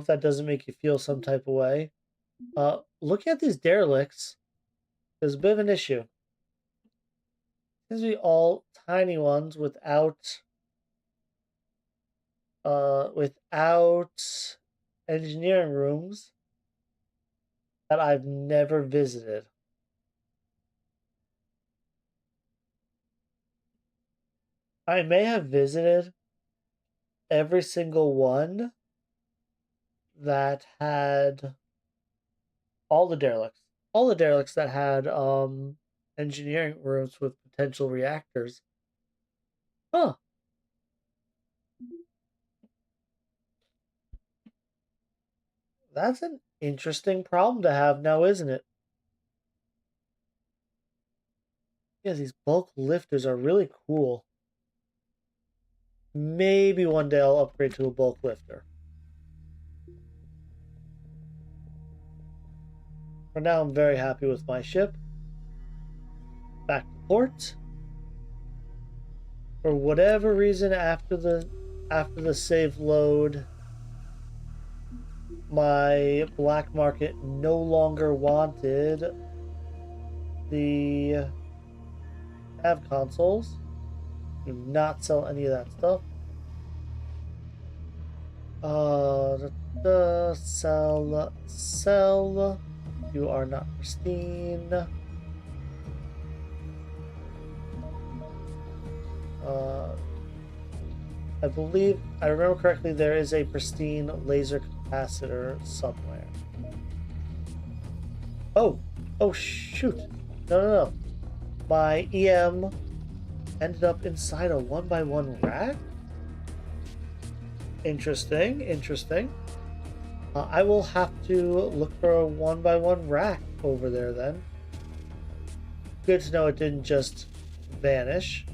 that doesn't make you feel some type of way. Looking at these derelicts, there's a bit of an issue. Seems to be all tiny ones without engineering rooms that I've never visited. I may have visited every single one that had all the derelicts. All the derelicts that had engineering rooms with potential reactors. Huh. That's an interesting problem to have now, isn't it? Yeah, these bulk lifters are really cool. Maybe one day I'll upgrade to a bulk lifter. For now, I'm very happy with my ship. Back to port. For whatever reason, after the save load, my black market no longer wanted the nav consoles. Do not sell any of that stuff. Sell. You are not pristine. I believe, I remember correctly, there is a pristine laser capacitor somewhere. Oh, oh shoot. No, no, no. My EM ended up inside a 1x1 rack? Interesting, interesting. I will have to look for a 1x1 rack over there then. Good to know it didn't just vanish.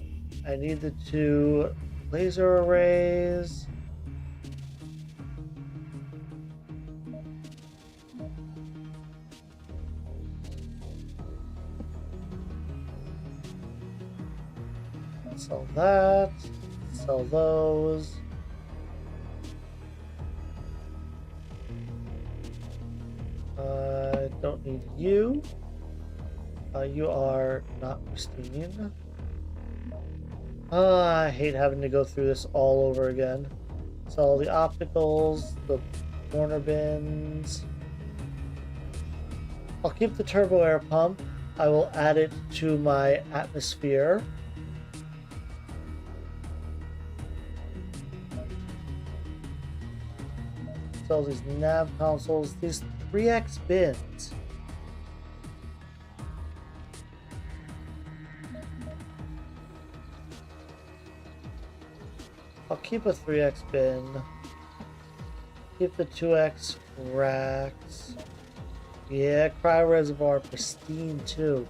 I need the 2 laser arrays. Sell that. Sell those. I don't need you. You are not pristine. I hate having to go through this all over again. Sell the opticals, the corner bins. I'll keep the turbo air pump. I will add it to my atmosphere. Sell these nav consoles, these 3x bins. I'll keep a 3x bin. Keep the 2x racks. Yeah, cryo reservoir pristine too.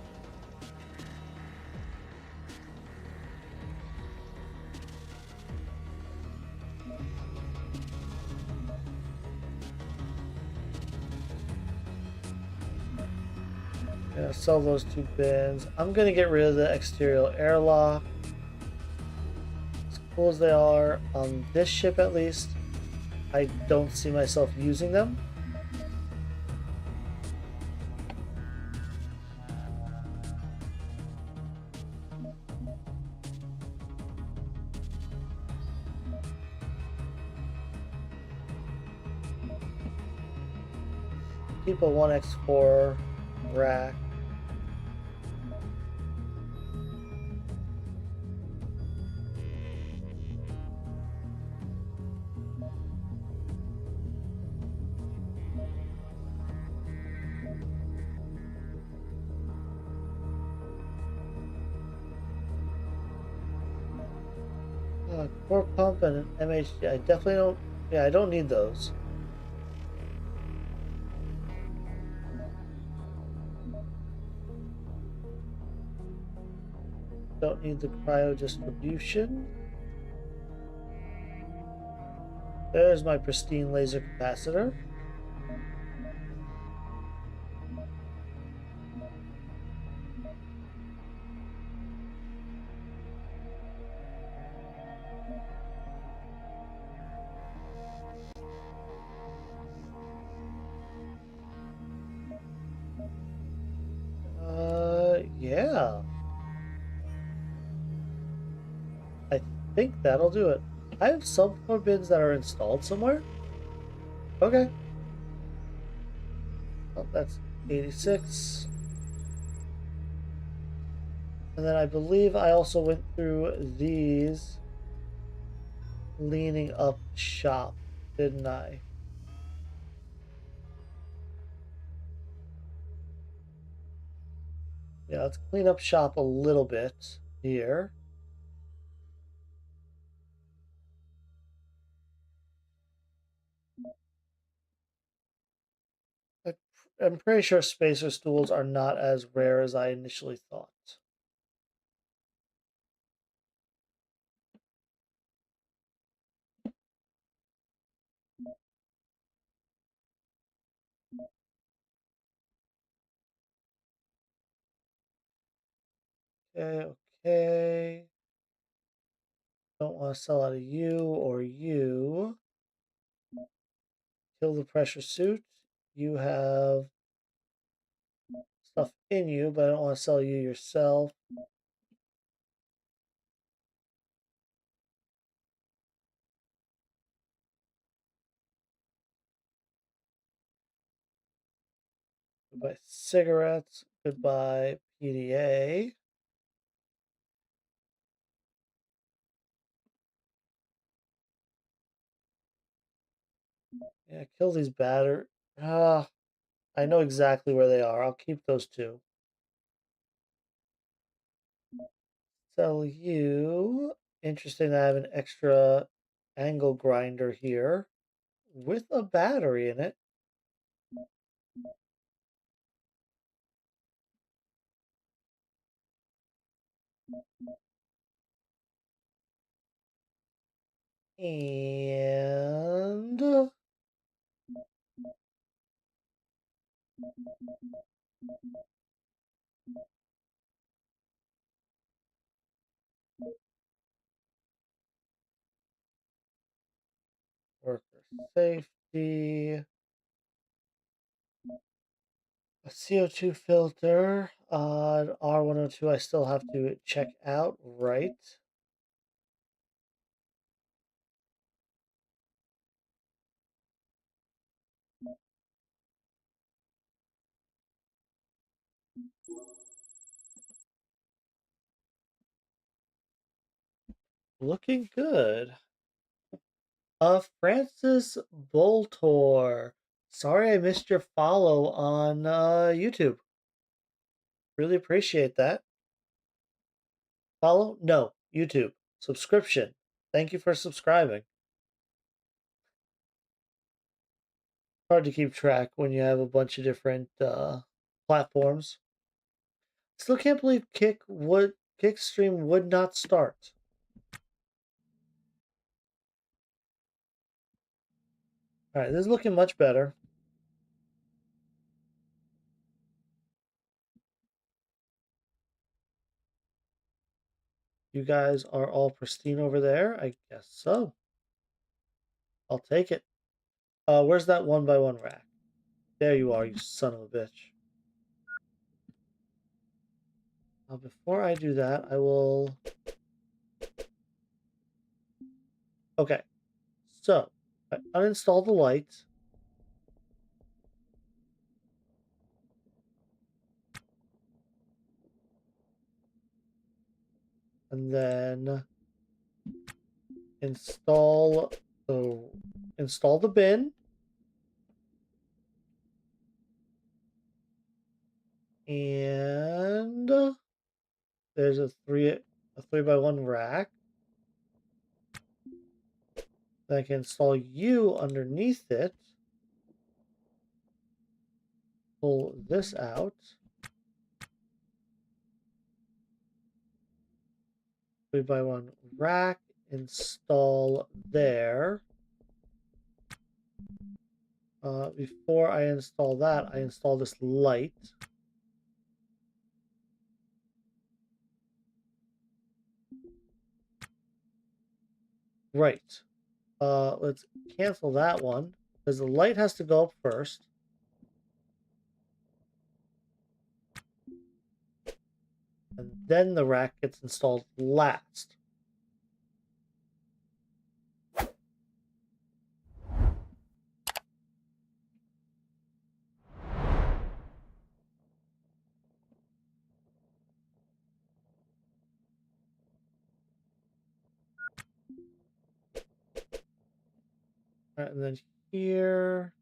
Yeah, sell those 2 bins. I'm gonna get rid of the exterior airlock. As cool as they are on this ship, at least, I don't see myself using them. Keep a 1x4 rack. Core pump and an MHD. I definitely don't. Yeah, I don't need those. Don't need the cryo distribution. There's my pristine laser capacitor. Yeah. I think that'll do it. I have some more bins that are installed somewhere. Okay. Oh, that's 86. And then I believe I also went through these leaning up shop, didn't I? Yeah, let's clean up shop a little bit here. I'm pretty sure spacer stools are not as rare as I initially thought. Okay, okay. Don't want to sell out of you or you. Kill the pressure suit. You have stuff in you, but I don't want to sell you yourself. Goodbye cigarettes. Goodbye PDA. Yeah, kill these batter. Ah, I know exactly where they are. I'll keep those two. Sell you. Interesting that I have an extra angle grinder here with a battery in it. And worker safety. A CO2 filter on R102 I still have to check out, right? Looking good. Francis Boltor. Sorry I missed your follow on YouTube. Really appreciate that. Follow? No, YouTube. Subscription. Thank you for subscribing. Hard to keep track when you have a bunch of different platforms. Still can't believe Kick stream would not start. All right, this is looking much better. You guys are all pristine over there? I guess so. I'll take it. Where's that 1x1 rack? There you are, you son of a bitch. Before I do that, I will... Okay, so I uninstall the light. And then install the bin. And there's a 3x1 rack. Then I can install you underneath it. Pull this out. 3x1 rack. Install there. Before I install that, I install this light. Right. Let's cancel that one because the light has to go up first. And then the rack gets installed last. All right, and then here.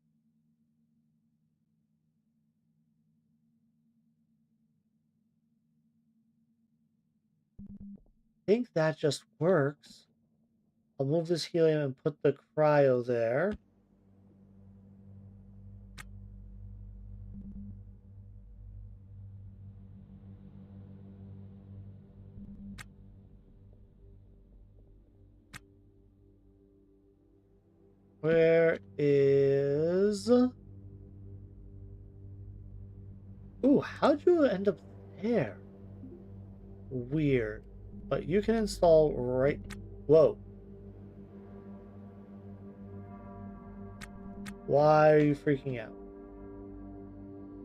think that just works. I'll move this helium and put the cryo there. Where is... Ooh, how'd you end up there? Weird. But you can install right... Whoa. Why are you freaking out?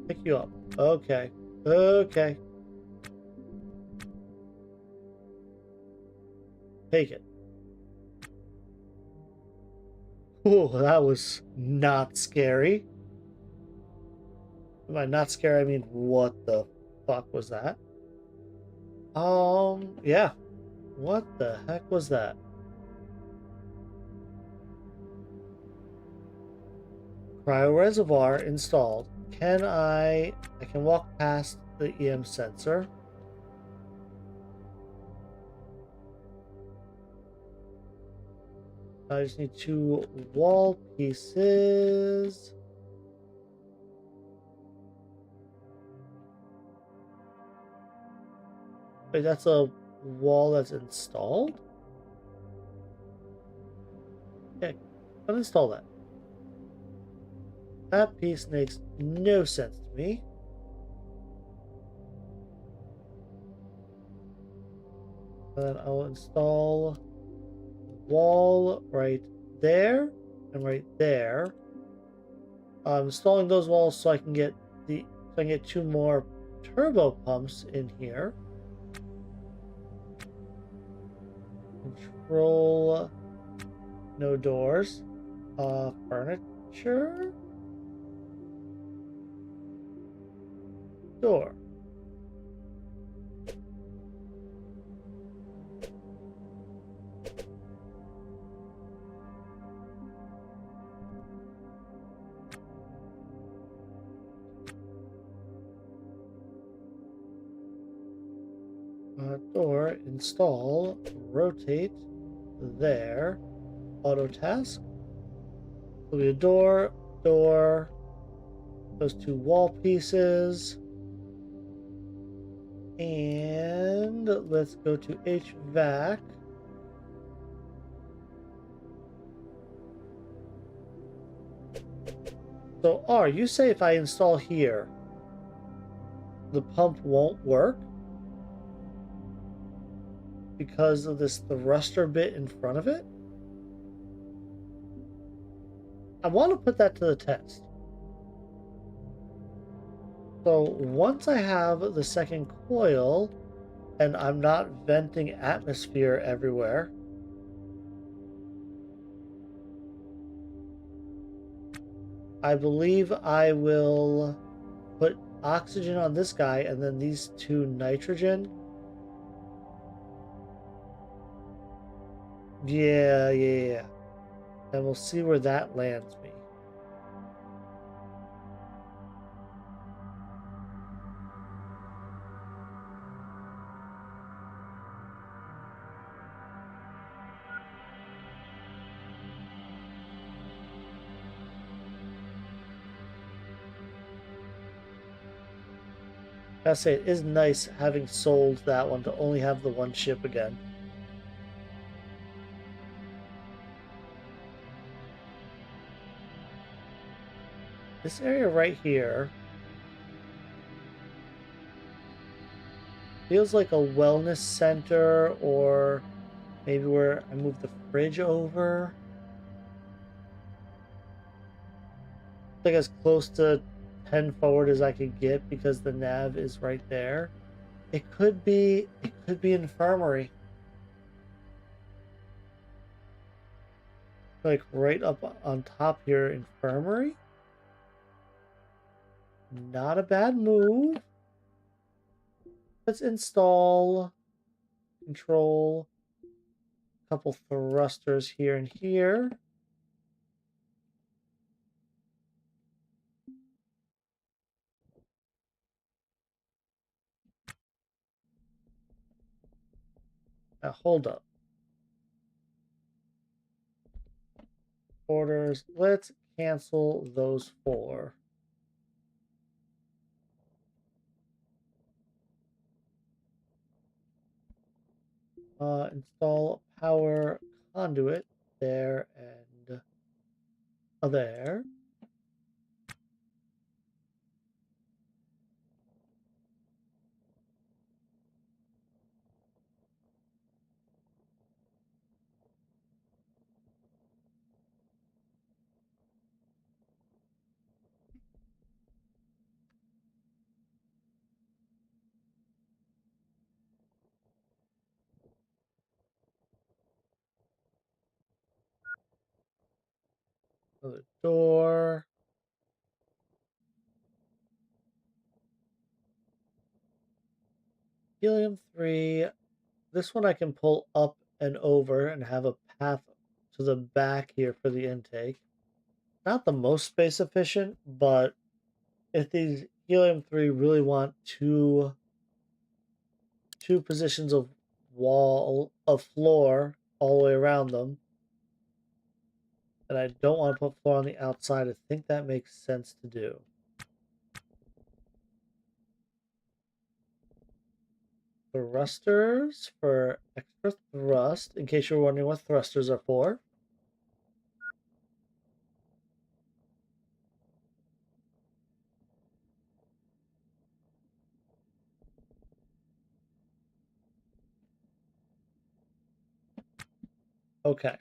Pick you up. Okay. Okay. Take it. Ooh, that was not scary. By not scary, I mean, what the fuck was that? Yeah. What the heck was that? Cryo reservoir installed. I can walk past the EM sensor. I just need 2 wall pieces. Wait, that's a wall that's installed? Okay, uninstall that. That piece makes no sense to me. Then I'll install wall right there and right there. I'm installing those walls so I can get 2 more turbo pumps in here. Control, no doors. Furniture, door. Door, install, rotate, there, auto task. So we have door, those 2 wall pieces. And let's go to HVAC. So R, you say if I install here, the pump won't work? Because of this thruster bit in front of it? I want to put that to the test. So once I have the second coil and I'm not venting atmosphere everywhere, I believe I will put oxygen on this guy and then these 2 nitrogen. Yeah. And we'll see where that lands me. Gotta say, it is nice having sold that one to only have the 1 ship again. This area right here feels like a wellness center, or maybe where I move the fridge over. Like as close to 10 forward as I could get because the nav is right there. It could be infirmary. Like right up on top here, infirmary. Not a bad move. Let's install, control, a couple thrusters here and here. Now hold up. Orders. Let's cancel those 4. Install power conduit there and there. Another door. Helium-3. This one I can pull up and over and have a path to the back here for the intake. Not the most space efficient, but if these helium-3 really want two positions of floor all the way around them, and I don't want to put floor on the outside, I think that makes sense to do. Thrusters for extra thrust, in case you're wondering what thrusters are for. Okay.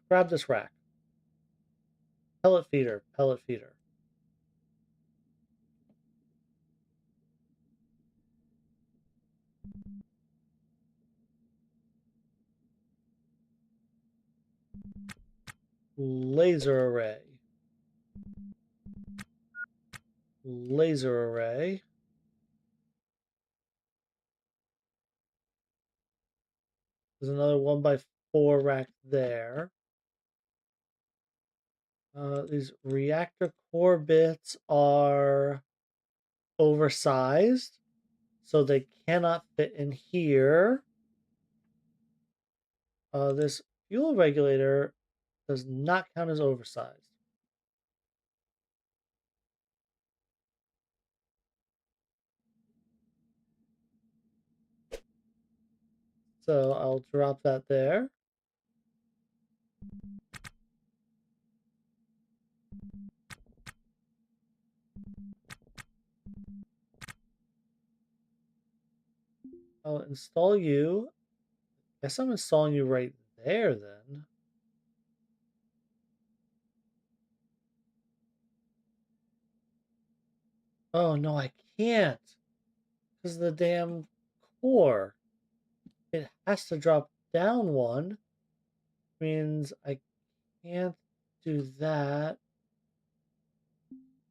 Grab this rack. Pellet feeder, pellet feeder. Laser array. Laser array. There's another 1x4 rack there. These reactor core bits are oversized, so they cannot fit in here. This fuel regulator does not count as oversized. So I'll drop that there. I'll install you. Guess I'm installing you right there then. Oh no, I can't. Because of the damn core. It has to drop down one. Means I can't do that.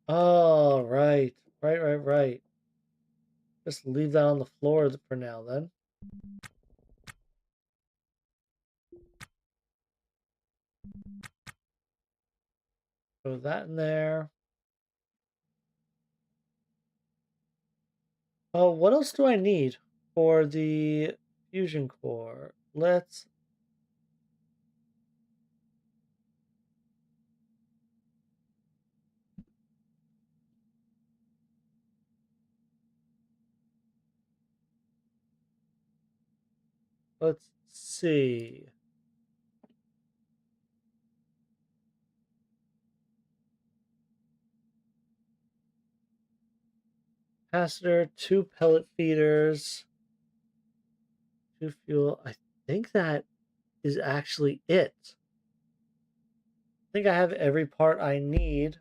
Oh, right. Right. Just leave that on the floor for now then. Throw that in there. Oh, what else do I need for the fusion core? Let's see. Capacitor, 2 pellet feeders, 2 fuel. I think that is actually it. I think I have every part I need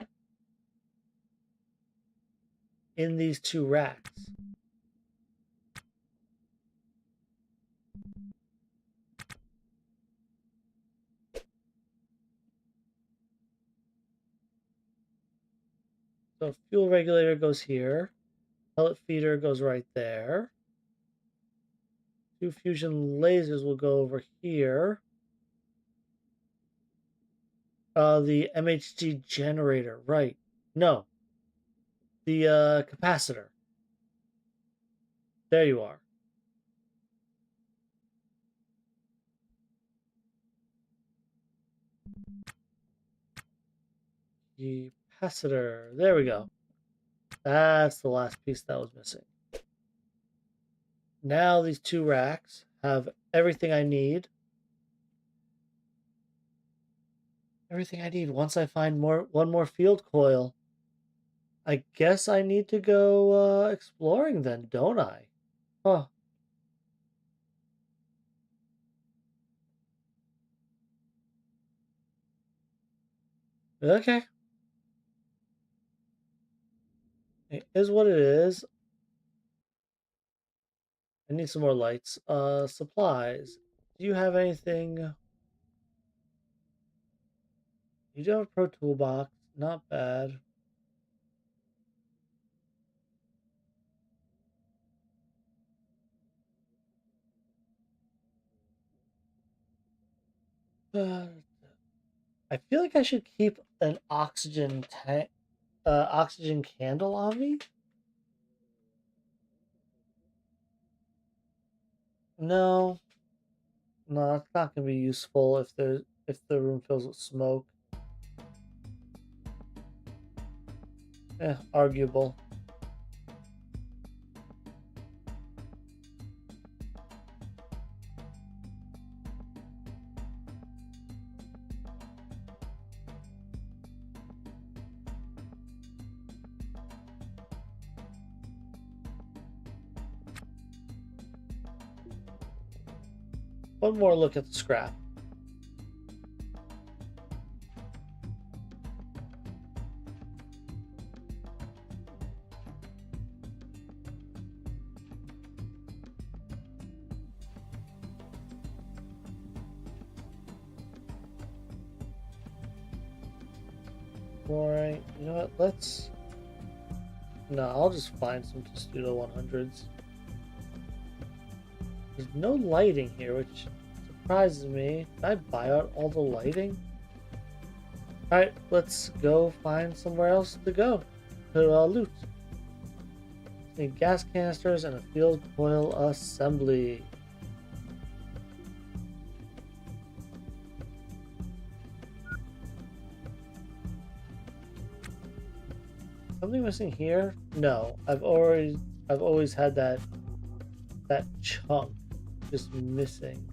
in these 2 racks. So fuel regulator goes here. Pellet feeder goes right there. 2 fusion lasers will go over here. The MHD generator, right. No, the capacitor. There you are. Capacitor. There we go. That's the last piece that was missing. Now these two racks have everything I need. Everything I need. Once I find one more field coil, I guess I need to go exploring then, don't I? Huh. Okay. It is what it is. I need some more lights. Supplies. Do you have anything? You do have a pro toolbox. Not bad. But I feel like I should keep an oxygen tank, oxygen candle on me. No, no, it's not gonna be useful if the room fills with smoke. Arguable. One more look at the scrap. Alright, you know what? Let's. No, I'll just find some Testudo 100s. There's no lighting here, which surprises me. Did I buy out all the lighting? Alright, let's go find somewhere else to go to loot. Need gas canisters and a field coil assembly. Something missing here? No, I've always had that chunk just missing.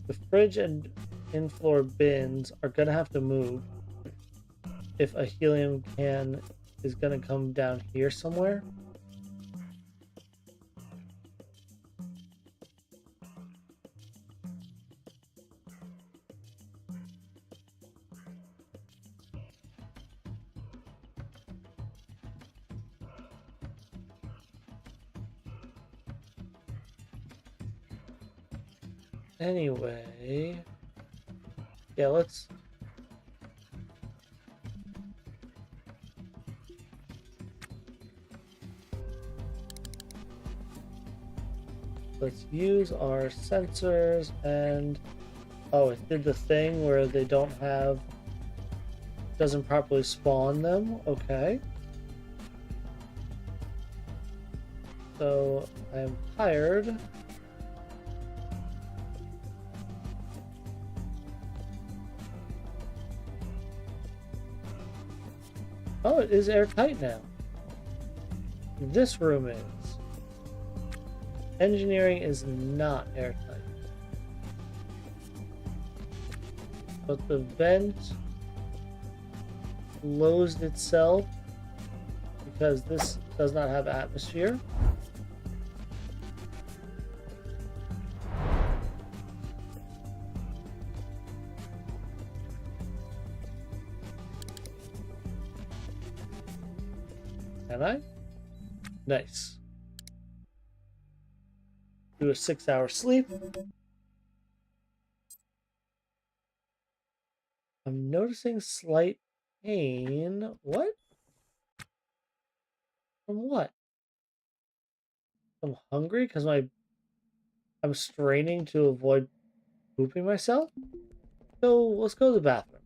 The fridge and in-floor bins are gonna have to move if a helium can is gonna come down here somewhere. Anyway, yeah, let's use our sensors and oh, it did the thing where they don't have doesn't properly spawn them. Okay. So I'm tired. Oh, it is airtight now. This room is. Engineering is not airtight. But the vent closed itself because this does not have atmosphere. Can I? Nice. do a 6-hour sleep. I'm noticing slight pain. What? From what? I'm hungry because I'm straining to avoid pooping myself. So let's go to the bathroom.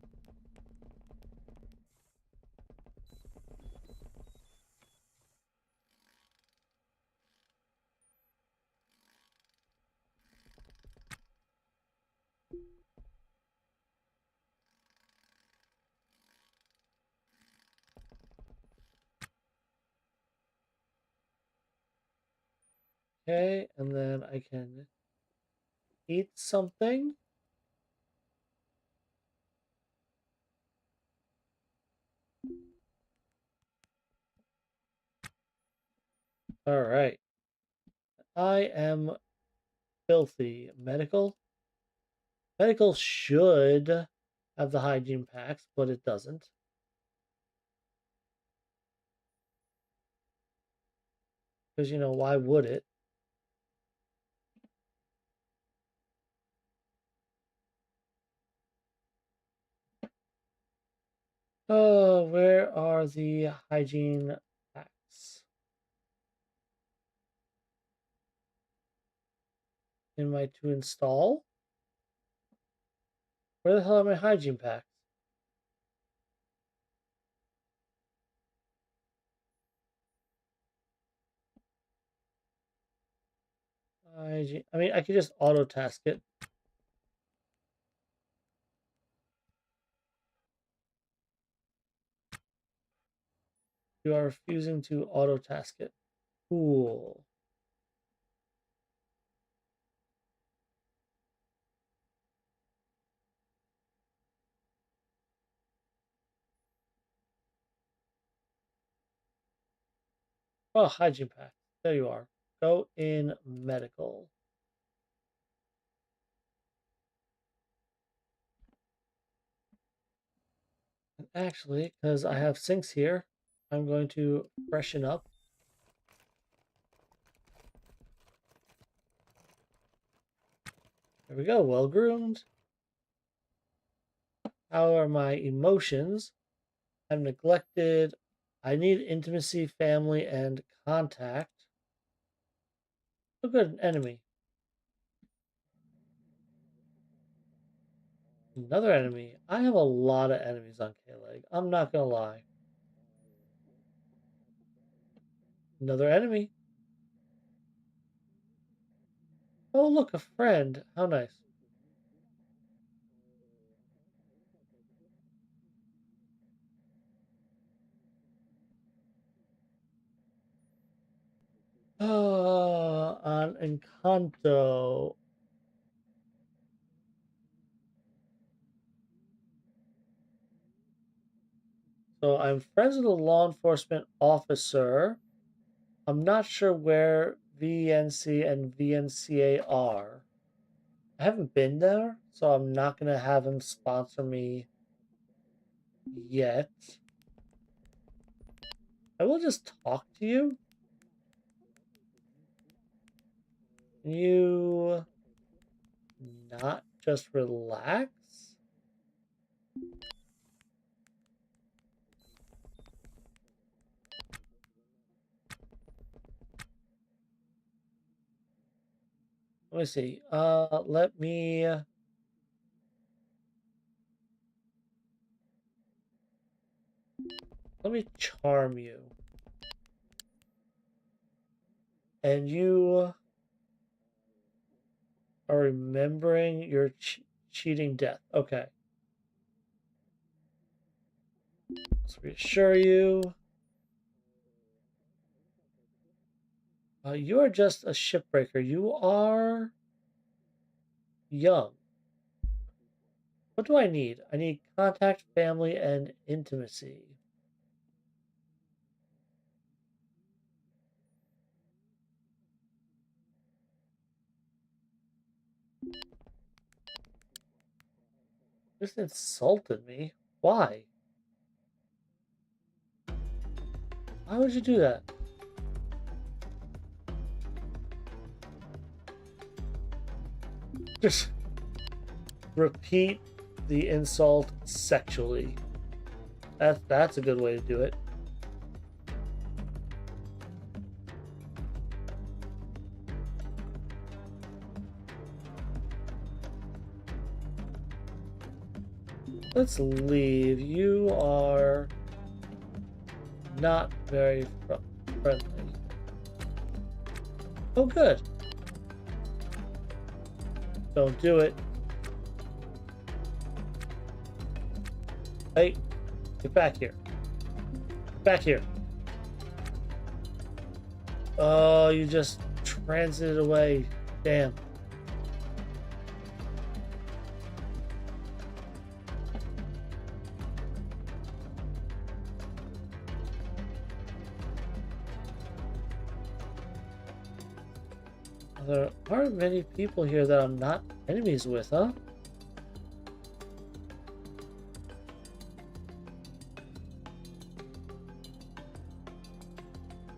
Okay, and then I can eat something. All right. I am filthy. Medical? Medical should have the hygiene packs, but it doesn't. Because, why would it? Oh, where are the hygiene packs? Am I to install? Where the hell are my hygiene packs? Hygiene. I mean, I could just auto task it. You are refusing to auto task it. Cool. Oh, hygiene pack. There you are. Go in medical. And actually, because I have sinks here, I'm going to freshen up. There we go. Well groomed. How are my emotions? I'm neglected. I need intimacy, family, and contact. Look at an enemy. Another enemy. I have a lot of enemies on K-Leg. I'm not gonna lie. Another enemy. Oh, look, a friend. How nice. Oh, on Encanto. So I'm friends with a law enforcement officer. I'm not sure where VNC and VNCA are. I haven't been there, so I'm not gonna have him sponsor me yet. I will just talk to you. Can you not just relax? Let me see. Let me charm you. And you are remembering your cheating death. Okay. Let's reassure you. You are just a shipbreaker. You are young. What do I need? I need contact, family, and intimacy. Just insulted me. Why? Why would you do that? Just repeat the insult sexually. That's a good way to do it. Let's leave. You are not very friendly. Oh, good. Don't do it. Hey, get back here. Get back here. Oh, you just transited away. Damn. There aren't many people here that I'm not enemies with, huh?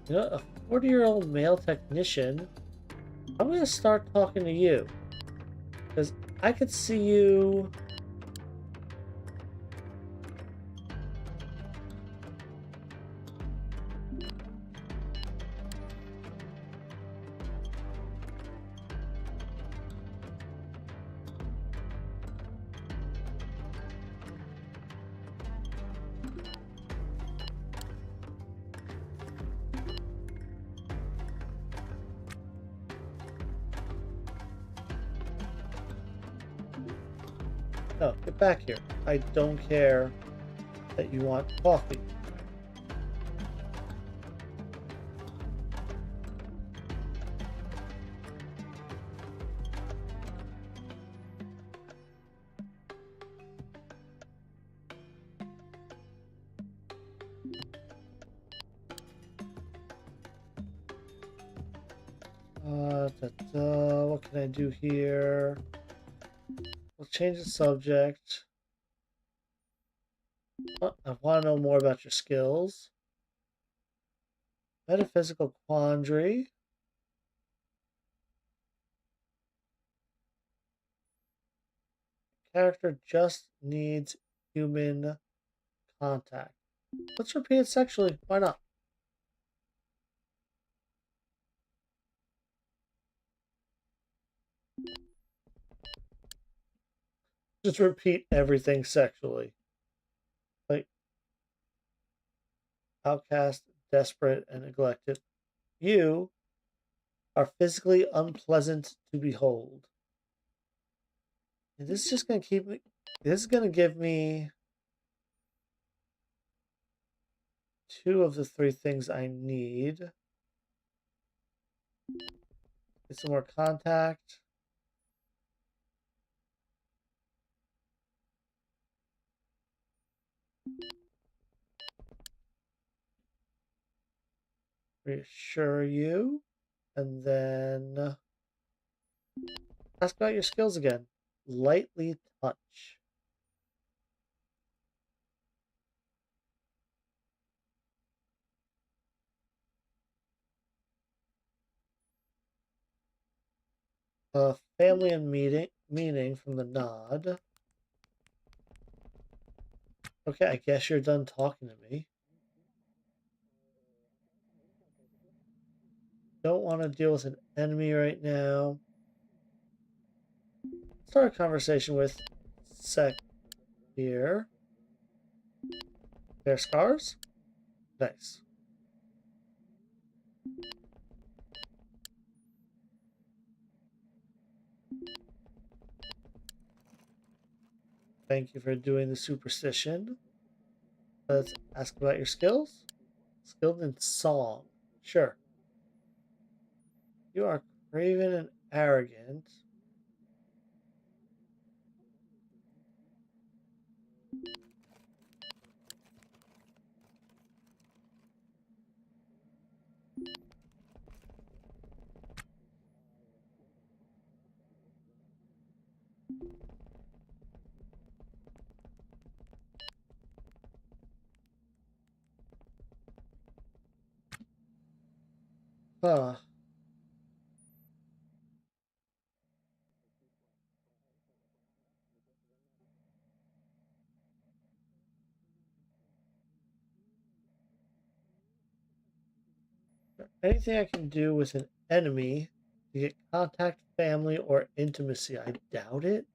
You know, a 40-year-old male technician. I'm gonna start talking to you. Because I could see you. No, get back here. I don't care that you want coffee. What can I do here? We'll change the subject. I want to know more about your skills. Metaphysical quandary. Character just needs human contact. Let's repeat it sexually. Why not? Just repeat everything sexually. Like outcast, desperate, and neglected. You are physically unpleasant to behold. And this is just gonna keep me. This is gonna give me two of the three things I need. Get some more contact. Reassure you. And then ask about your skills again. Lightly touch. Family and meaning from the nod. Okay, I guess you're done talking to me. Don't want to deal with an enemy right now. Start a conversation with Sec here. Their scars? Nice. Thank you for doing the superstition. Let's ask about your skills. Skilled in song. Sure. You are craven and arrogant. Huh. Anything I can do with an enemy to get contact, family, or intimacy? I doubt it.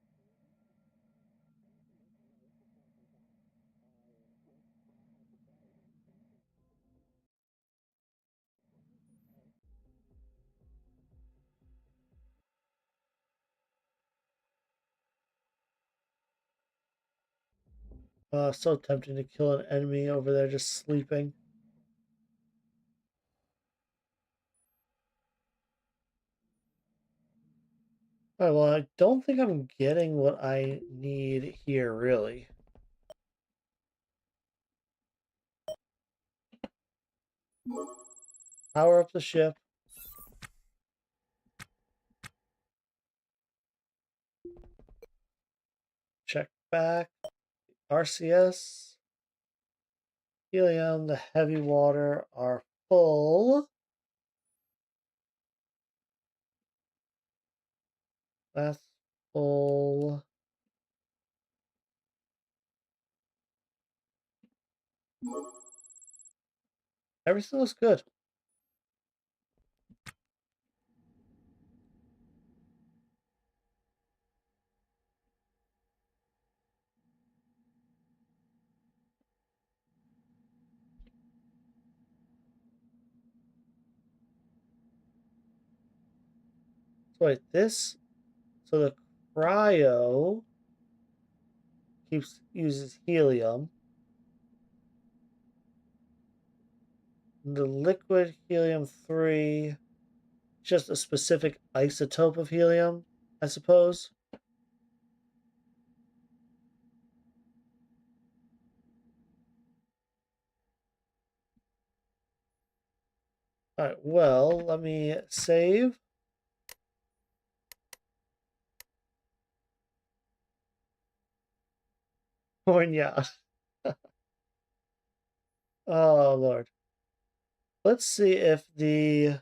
So tempting to kill an enemy over there just sleeping. Alright, well, I don't think I'm getting what I need here, really. Power up the ship. Check back. RCS. Helium, the heavy water are full. That's full. Everything looks good. So wait, this, so the cryo uses helium. The liquid helium-3, just a specific isotope of helium, I suppose. Alright, well, let me save. Oh, yeah. Oh, Lord. Let's see if the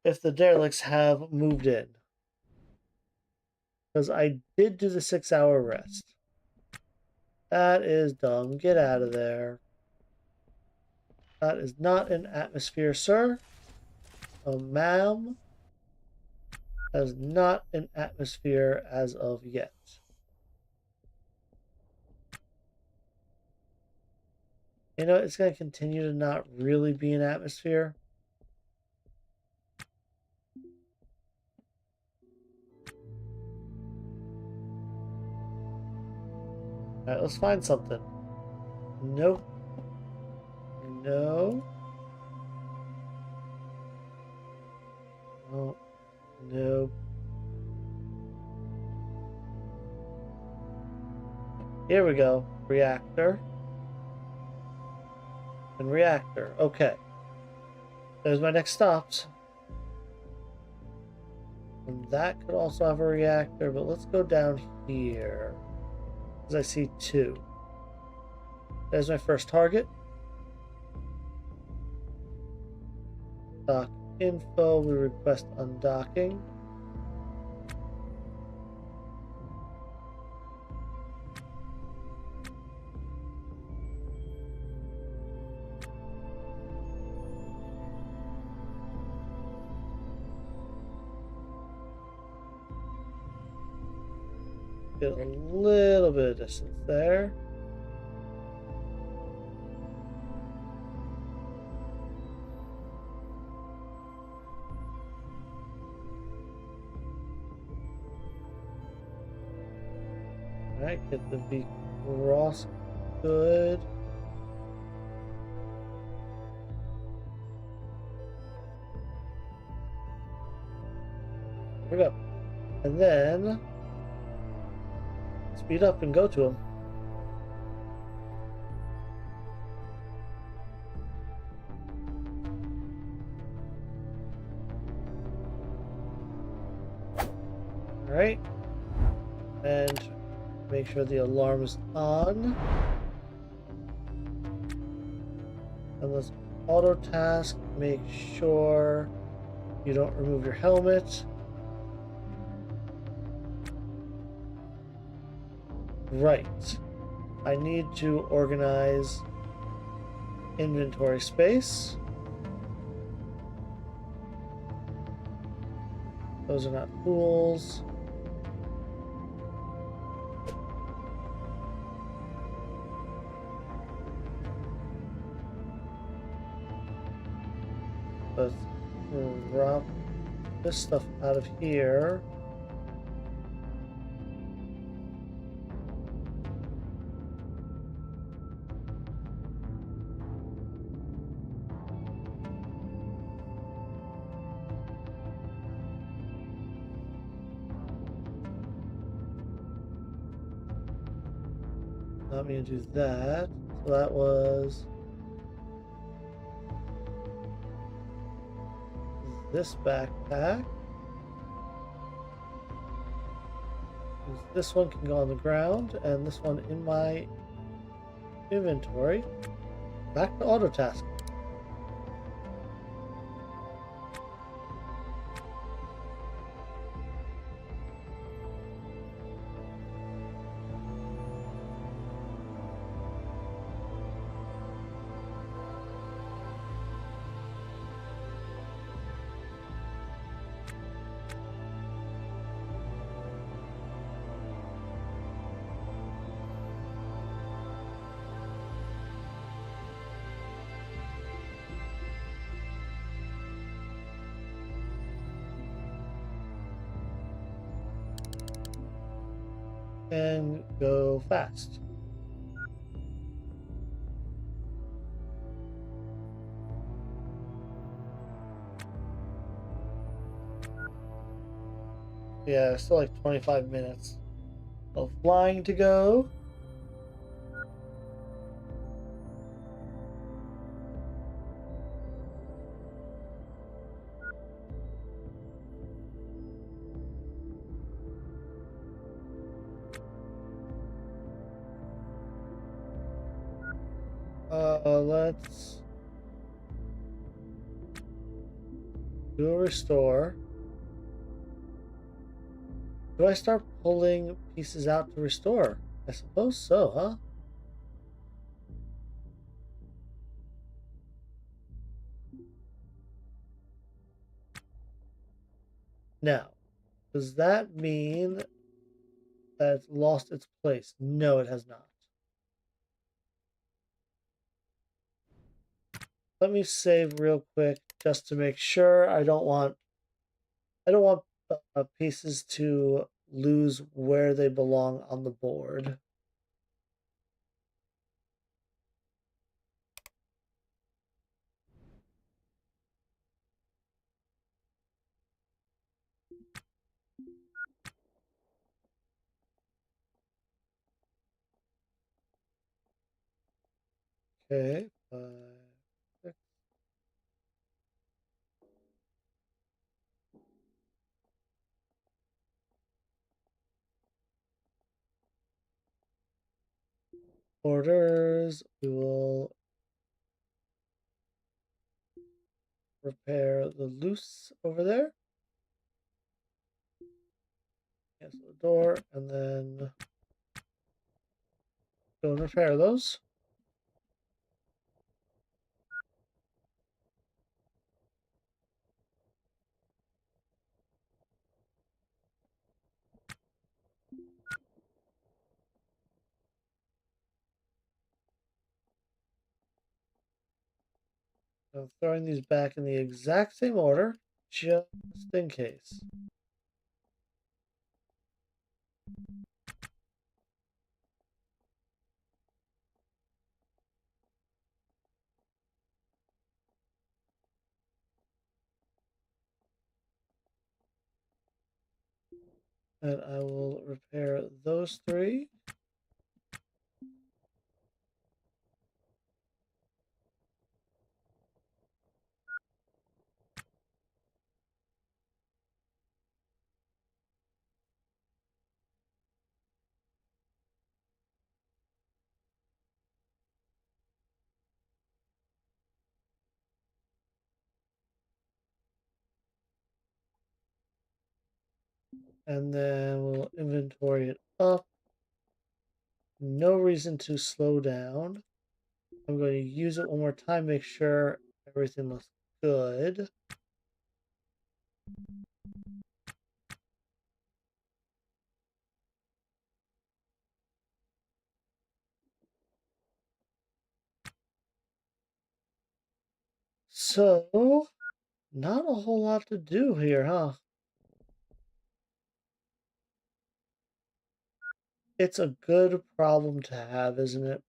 derelicts have moved in. Because I did do the 6-hour rest. That is dumb. Get out of there. That is not an atmosphere, sir. Oh, ma'am. That is not an atmosphere as of yet. You know, it's going to continue to not really be an atmosphere. Alright, let's find something. Nope. No. Oh, no. Here we go. Reactor. And reactor. Okay. There's my next stops. And that could also have a reactor, but let's go down here. Because I see 2. There's my first target. Dock info. We request undocking. Get a little bit of distance there. Alright, get the V cross. Good. Here we go. And then speed up and go to him. Alright. And make sure the alarm is on. And let's auto task. Make sure you don't remove your helmet. Right. I need to organize inventory space. Those are not tools. Let's drop this stuff out of here. Not me to do that. So that was this backpack. This one can go on the ground, and this one in my inventory. Back to auto task. And go fast. Yeah, still like 25 minutes of flying to go. Let's do a restore. Do I start pulling pieces out to restore? I suppose so, huh? Now, does that mean that it's lost its place? No, it has not. Let me save real quick just to make sure. I don't want pieces to lose where they belong on the board. Okay, 6. Orders. We will repair the loose over there. Cancel the door, and then go and repair those. I'm throwing these back in the exact same order, just in case. And I will repair those 3. And then we'll inventory it up. No reason to slow down. I'm going to use it one more time, make sure everything looks good. So, not a whole lot to do here, huh? It's a good problem to have, isn't it?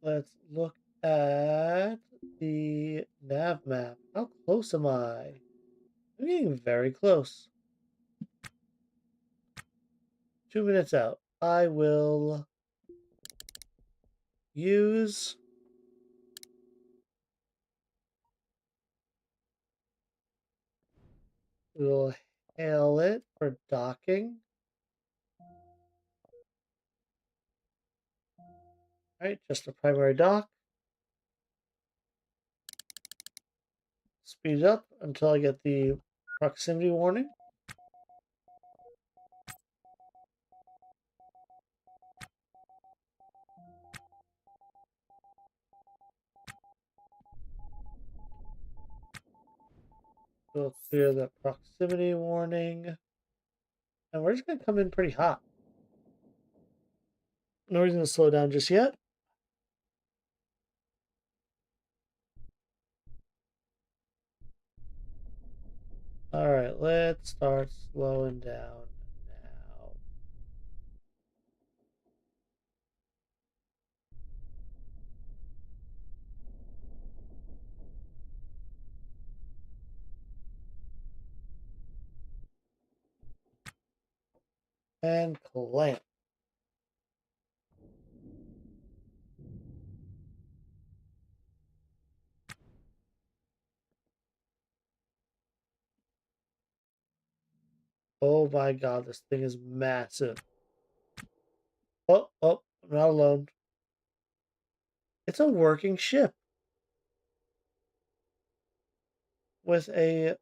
Let's look at the nav map. How close am I? I'm getting very close. 2 minutes out. I will use. We'll hail it for docking. Alright, just a primary dock. Speed up until I get the proximity warning. We'll clear the proximity warning. And we're just going to come in pretty hot. No reason to slow down just yet. Alright, let's start slowing down now. And clamp. Oh my god, this thing is massive. Oh, I'm not alone. It's a working ship with a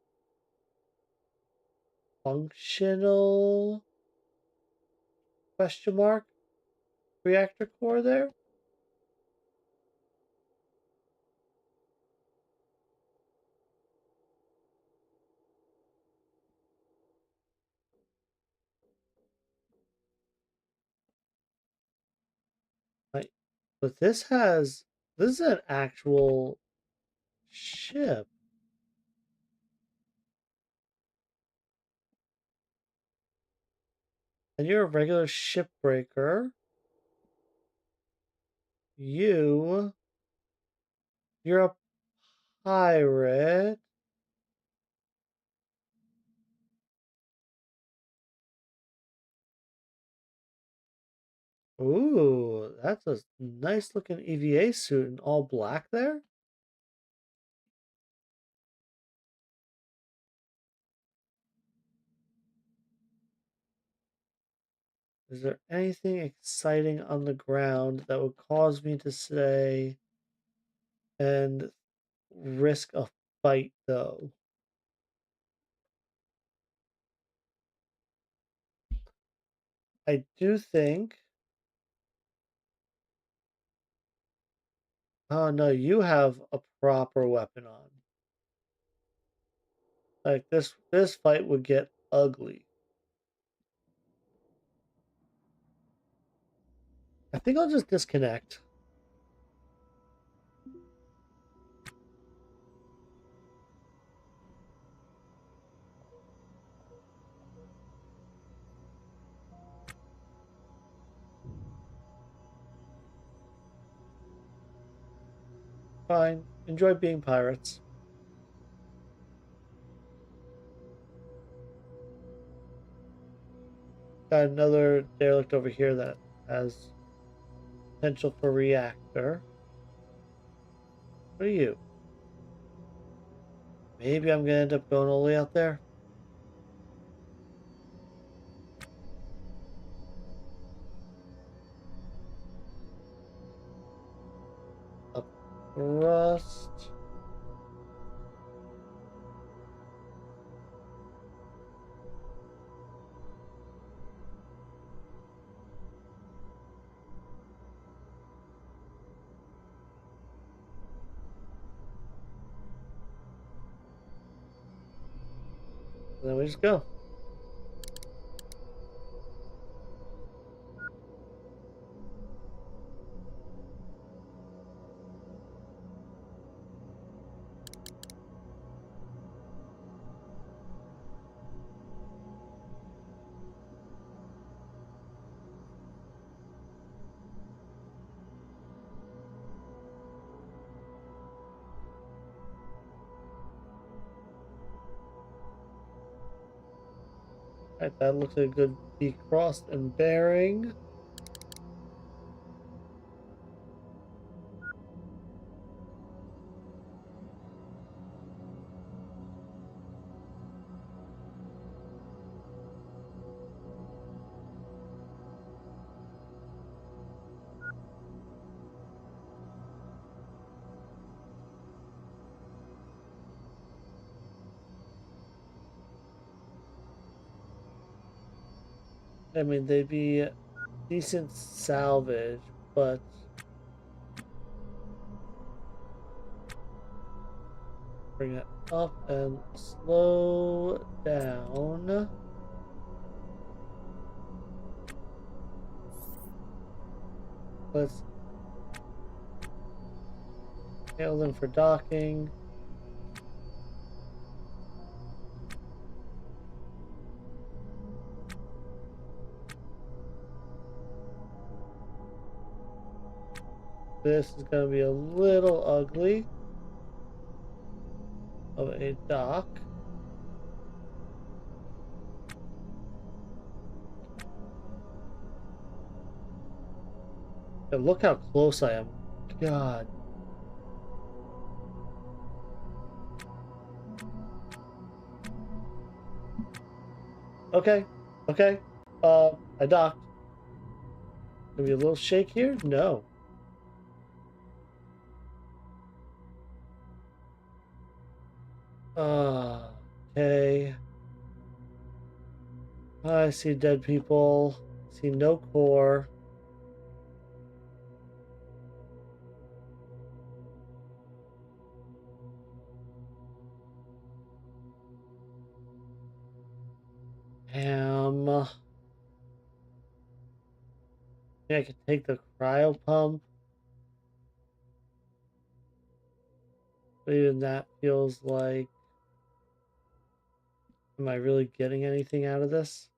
functional question mark reactor core there. Right. But this is an actual ship. And you're a regular shipbreaker. You're a pirate. Ooh, that's a nice looking EVA suit in all black there. Is there anything exciting on the ground that would cause me to say and risk a fight though? I do think. Oh no, you have a proper weapon on. Like this fight would get ugly. I think I'll just disconnect. Fine. Enjoy being pirates. Got another derelict over here that has potential for reactor. What are you? Maybe I'm gonna end up going all the way out there. Up thrust. And then we just go. Alright, that looks like a good be crossed and bearing. I mean, they'd be decent salvage, but bring it up and slow down. Let's hail them for docking. This is going to be a little ugly of a dock. And look how close I am. God. Okay. Okay. I docked. Gonna be a little shake here? No. Okay. I see dead people. See no core. Ham. Maybe I could take the cryo pump. But even that feels like, am I really getting anything out of this?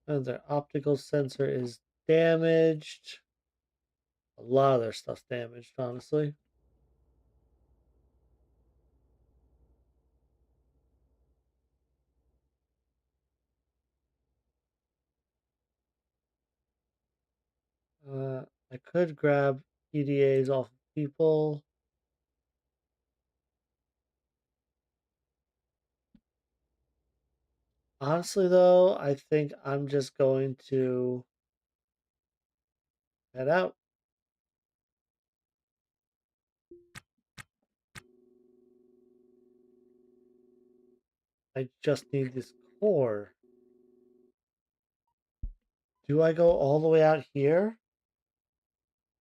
And their optical sensor is damaged. A lot of their stuff's damaged, honestly. I could grab EDAs off of people. Honestly, though, I think I'm just going to head out. I just need this core. Do I go all the way out here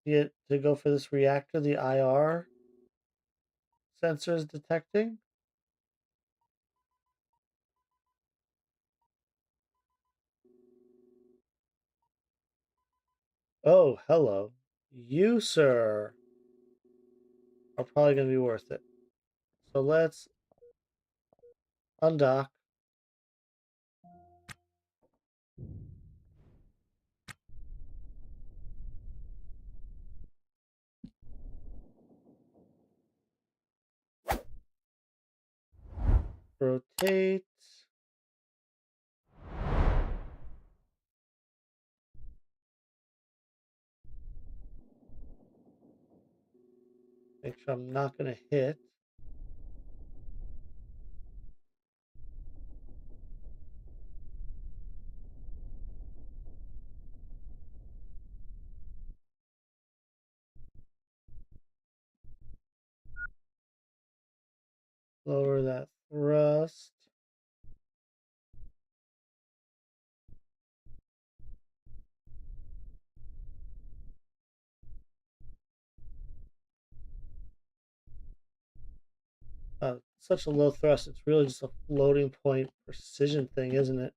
to go for this reactor the IR sensor is detecting? Oh, hello. You, sir, are probably going to be worth it. So let's undock. Rotate. Make sure I'm not going to hit. Lower that thrust. Such a low thrust. It's really just a floating point precision thing, isn't it?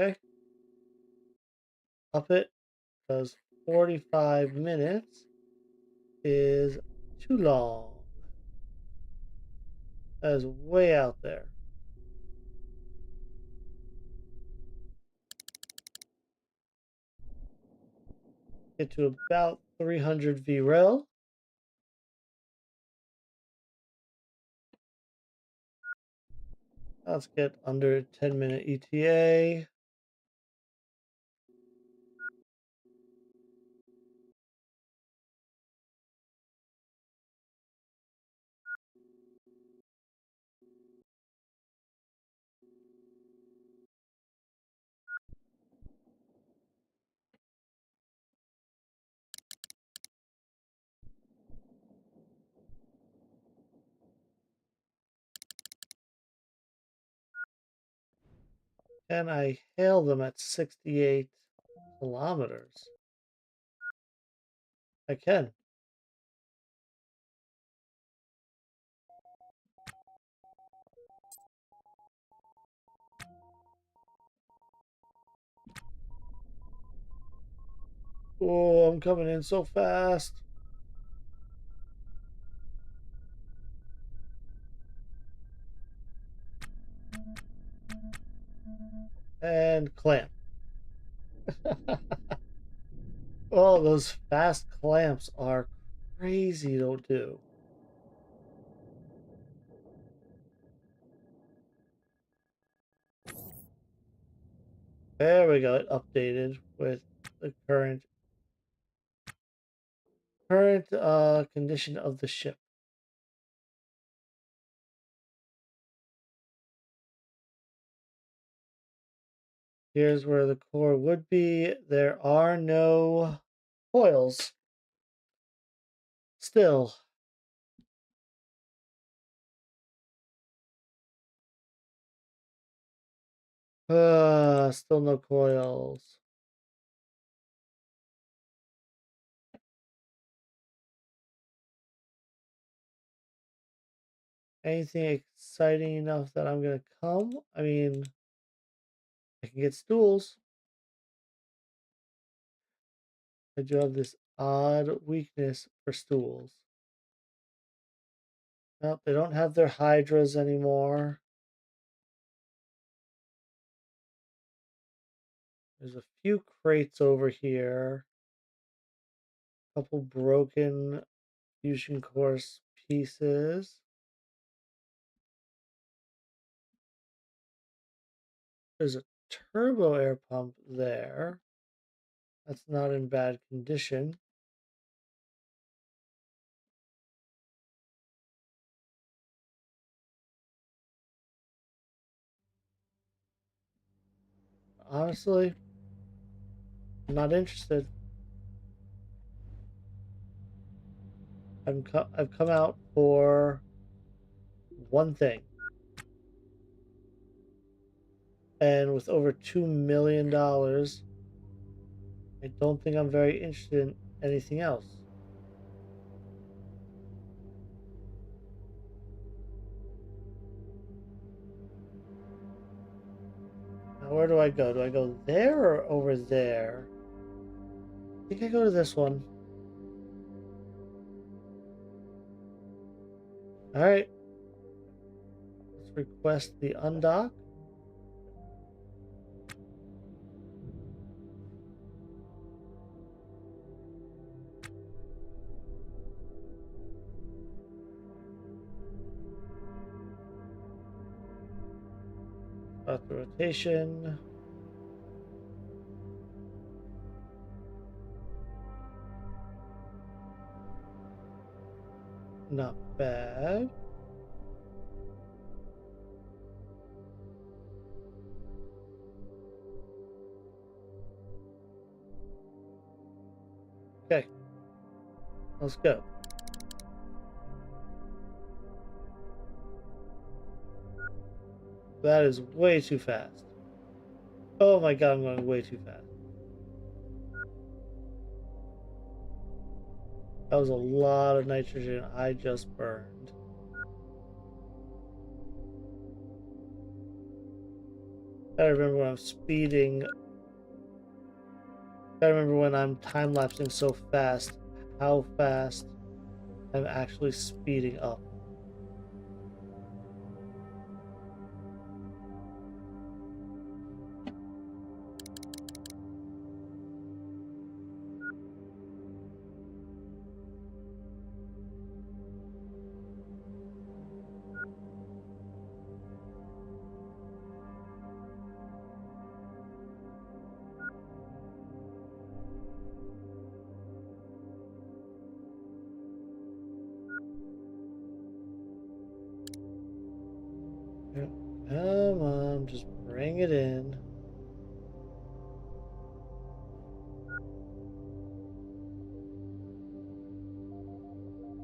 Okay. Up it, because 45 minutes is too long. That is way out there. Get to about 300 VREL. Let's get under 10-minute ETA. Can I hail them at 68 kilometers? I can. Oh, I'm coming in so fast. And clamp. Oh, those fast clamps are crazy to do. There we go. It updated with the current condition of the ship. Here's where the core would be. There are no coils. Still. Still no coils. Anything exciting enough that I'm gonna come? I mean, I can get stools. I do have this odd weakness for stools. Nope, they don't have their hydras anymore. There's a few crates over here. A couple broken fusion course pieces. There's a turbo air pump there. That's not in bad condition. Honestly, I'm not interested. I've come out for one thing. And with over $2 million, I don't think I'm very interested in anything else. Now, where do I go? Do I go there or over there? I think I go to this one. All right. Let's request the undock. Start the rotation. Not bad. Okay. Let's go. That is way too fast. Oh my god, I'm going way too fast. That was a lot of nitrogen I just burned. Gotta remember when I'm speeding. Gotta remember when I'm time lapsing so fast, how fast I'm actually speeding up. Come on, just bring it in.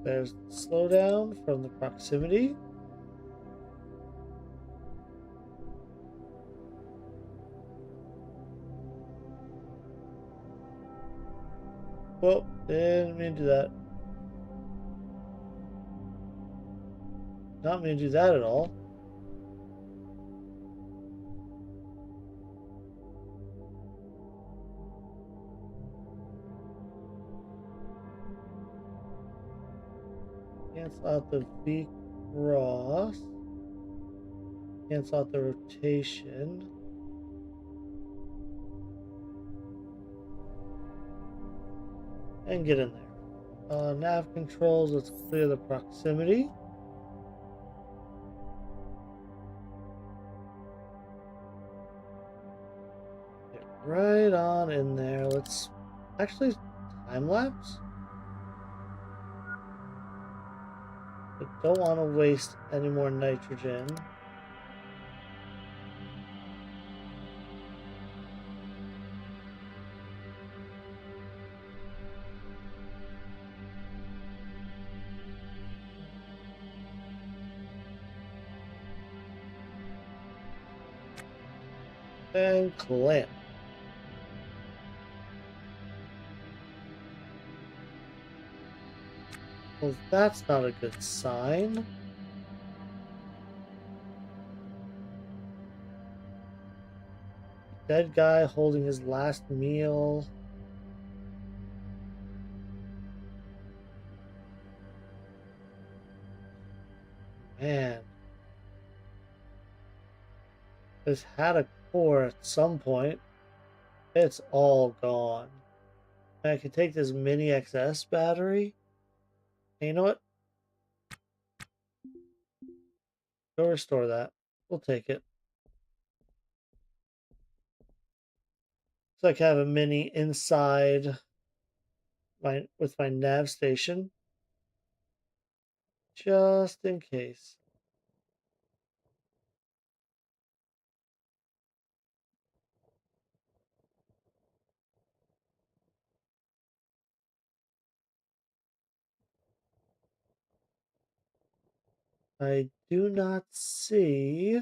There's the slowdown from the proximity. Whoa, didn't mean to do that. Not mean to do that at all. Cancel out the V cross. Cancel out the rotation. And get in there. Nav controls, let's clear the proximity. Get right on in there. Let's actually time lapse. I don't want to waste any more nitrogen. And clamp. Well, that's not a good sign. Dead guy holding his last meal. Man. This had a core at some point. It's all gone. I could take this mini XS battery. And you know what? Go restore that. We'll take it. So I can have a mini inside with my nav station. Just in case. I do not see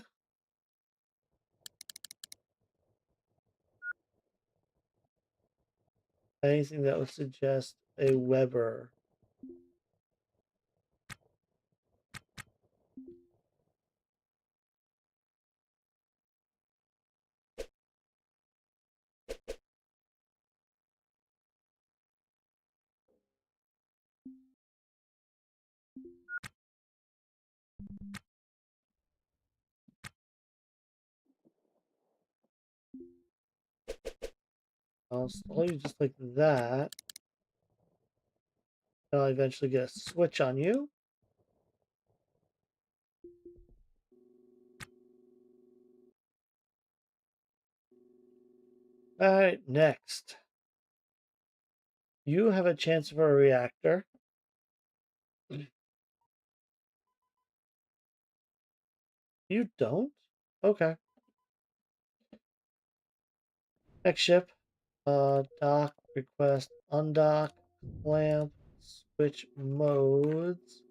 anything that would suggest a Weber. I'll install you just like that. I'll eventually get a switch on you. Alright, next. You have a chance for a reactor. You don't? Okay. Next ship. Dock, request, undock, clamp, switch modes.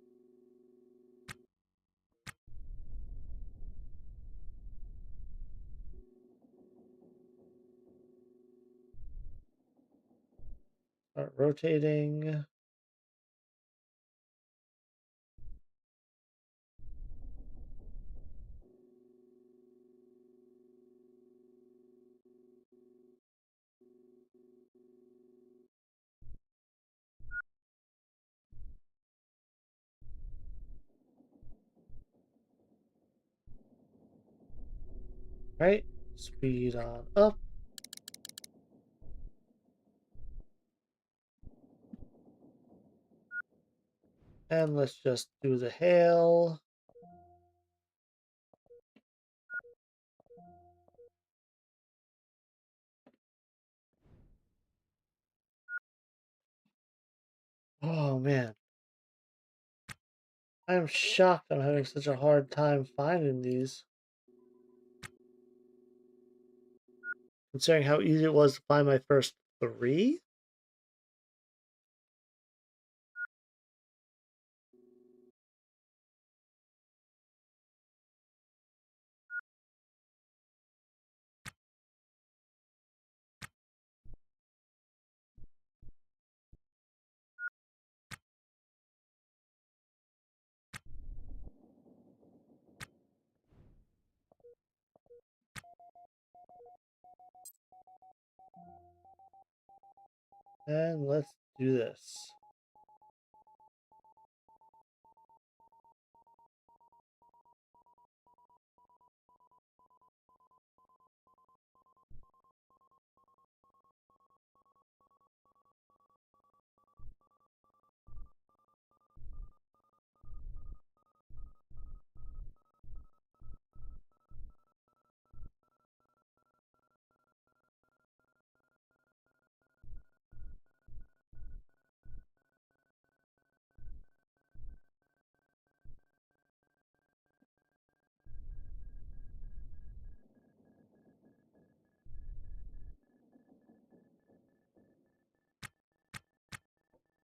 Start rotating. Right, speed on up. And let's just do the hail. Oh man. I'm shocked I'm having such a hard time finding these. Considering how easy it was to find my first 3? And let's do this.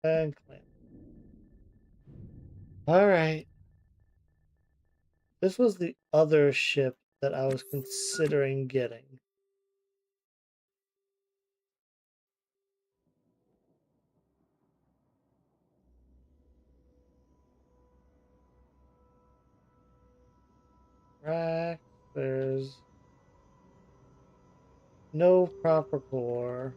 And clamp. Alright. This was the other ship that I was considering getting. Rack. There's no proper core.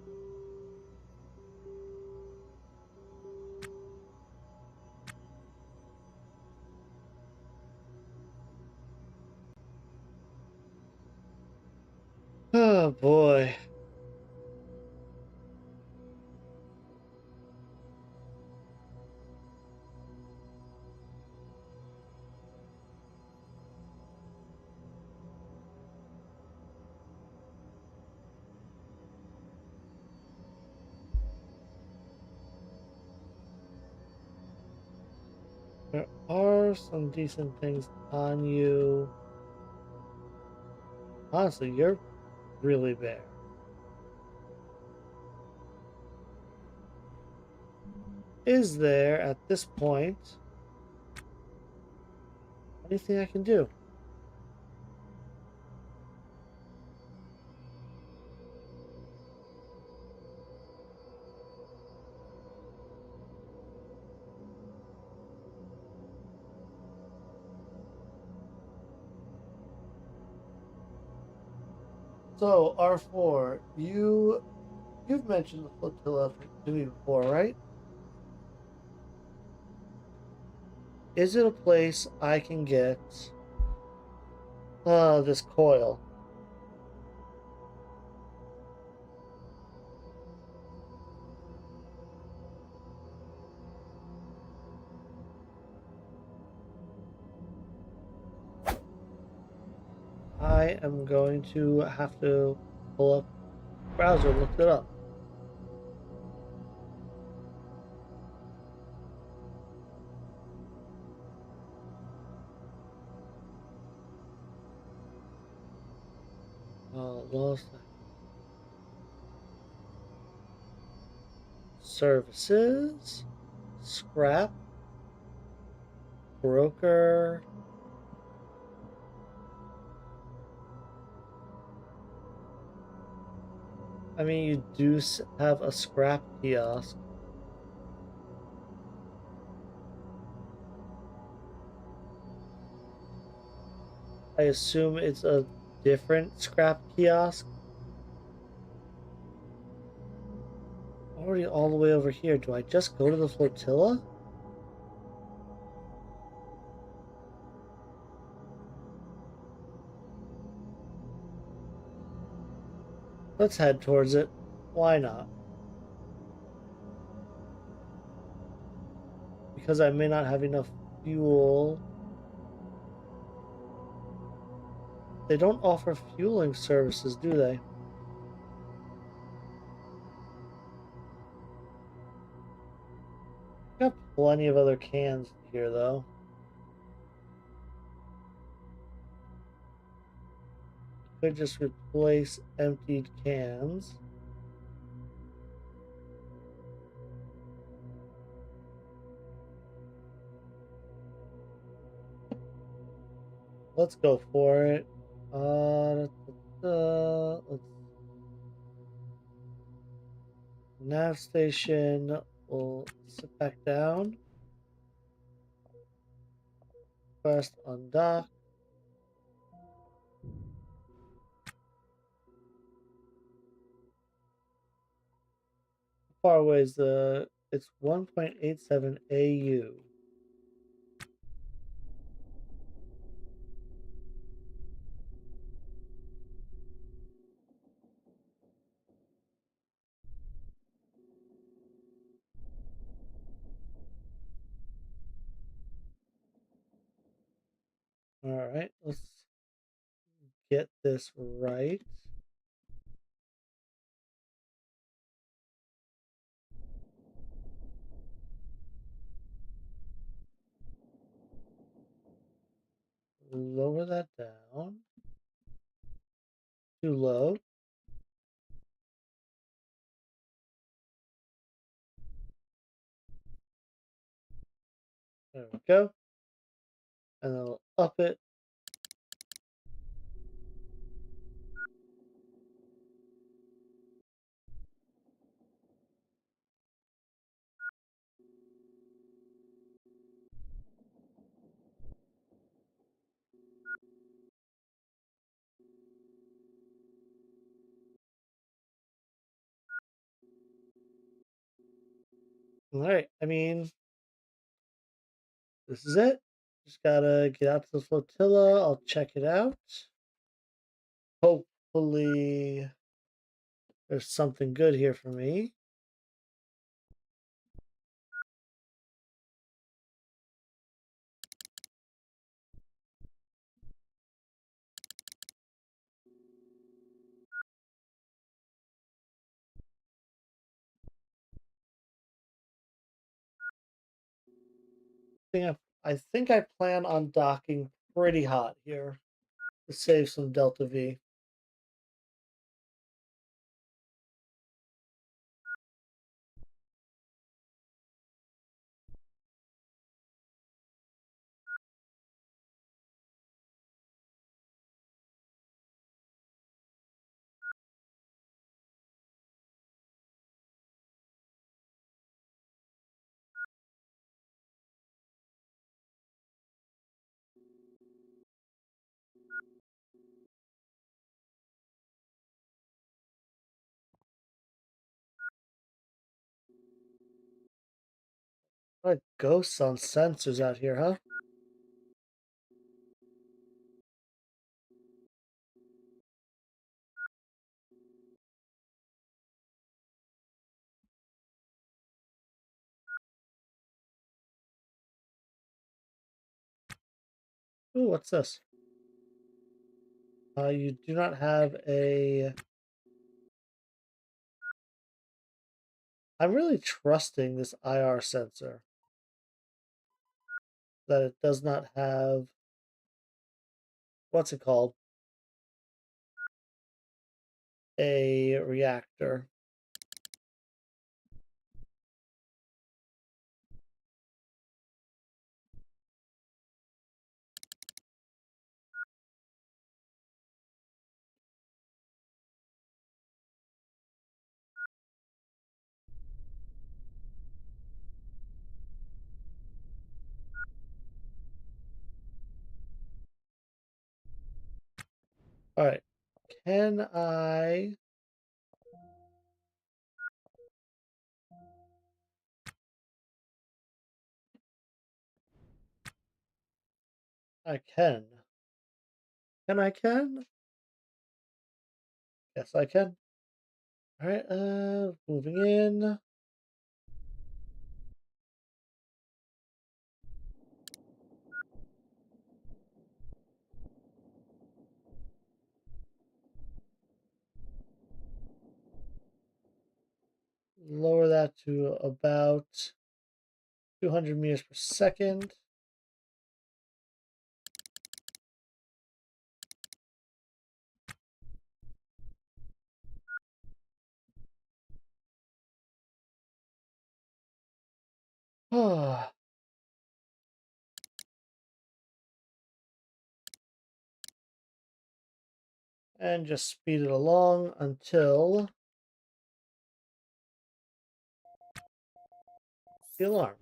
Oh boy. There are some decent things on you. Honestly, you're really bare. Is there, at this point, anything I can do? So, R4, you've mentioned the flotilla to me before, right? Is it a place I can get this coil? I am going to have to pull up browser, look it up. Lost services, scrap, broker. I mean, you do have a scrap kiosk. I assume it's a different scrap kiosk. Already all the way over here. Do I just go to the flotilla? Let's head towards it. Why not? Because I may not have enough fuel. They don't offer fueling services, do they? Got plenty of other cans here, though. Could just replace emptied cans. Let's go for it. Let's nav station. We'll sit back down. First undock. How far away is the? It's 1.87 AU. All right, let's get this right. Lower that down. Too low. There we go. And then I'll up it. All right. I mean, this is it. Just gotta get out to the flotilla. I'll check it out. Hopefully, there's something good here for me. I think I plan on docking pretty hot here to save some Delta V. Like ghosts on sensors out here, huh? Ooh, what's this? You do not have a... I'm really trusting this IR sensor that it does not have... What's it called? A reactor. All right. Can I... I can. Can I can? Yes, I can. Alright, moving in. Lower that to about 200 meters per second. And just speed it along until the alarm.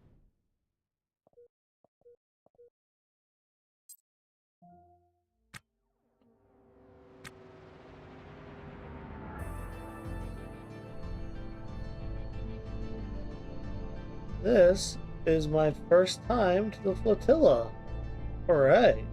This is my first time to the flotilla. Hooray!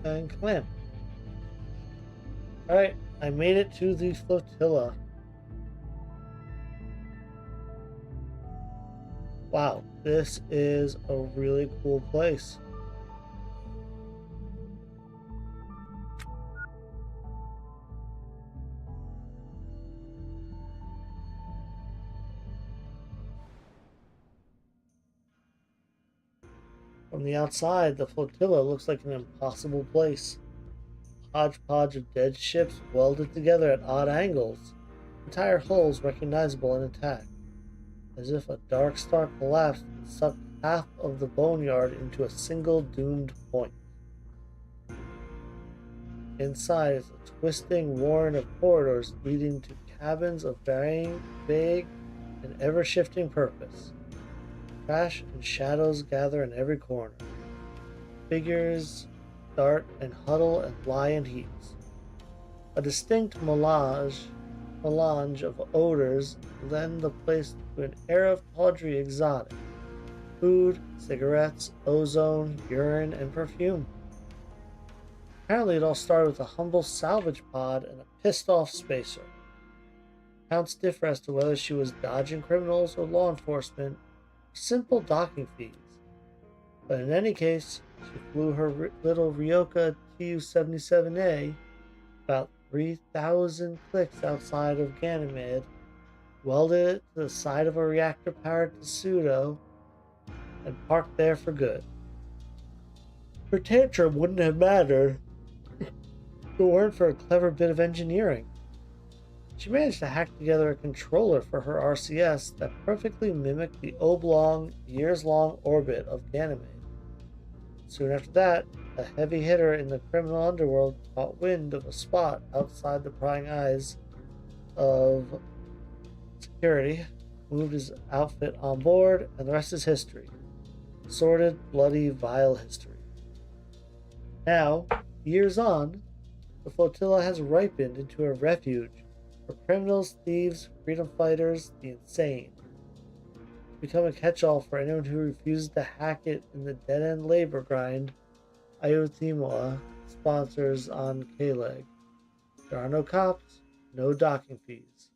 And clam. Alright, I made it to the flotilla. Wow, this is a really cool place. From the outside, the flotilla looks like an impossible place. A hodgepodge of dead ships welded together at odd angles, entire hulls recognizable and intact, as if a dark star collapsed and sucked half of the boneyard into a single doomed point. Inside is a twisting warren of corridors leading to cabins of varying, vague, and ever-shifting purpose. Trash and shadows gather in every corner. Figures dart and huddle and lie in heaps. A distinct melange of odors lend the place to an air of tawdry exotic. Food, cigarettes, ozone, urine, and perfume. Apparently it all started with a humble salvage pod and a pissed-off spacer. Accounts differ as to whether she was dodging criminals or law enforcement, or simple docking fees. But in any case, she flew her little Ryoka Tu-77A about 3,000 clicks outside of Ganymede, welded it to the side of a reactor-powered Tsudo, and parked there for good. Her tantrum wouldn't have mattered if it weren't for a clever bit of engineering. She managed to hack together a controller for her RCS that perfectly mimicked the oblong, years-long orbit of Ganymede. Soon after that, a heavy hitter in the criminal underworld caught wind of a spot outside the prying eyes of security, moved his outfit on board, and the rest is history. Sordid, bloody, vile history. Now, years on, the flotilla has ripened into a refuge for criminals, thieves, freedom fighters, the insane. It's become a catch-all for anyone who refuses to hack it in the dead-end labor grind Ayotimoa sponsors on K-Leg. There are no cops, no docking fees.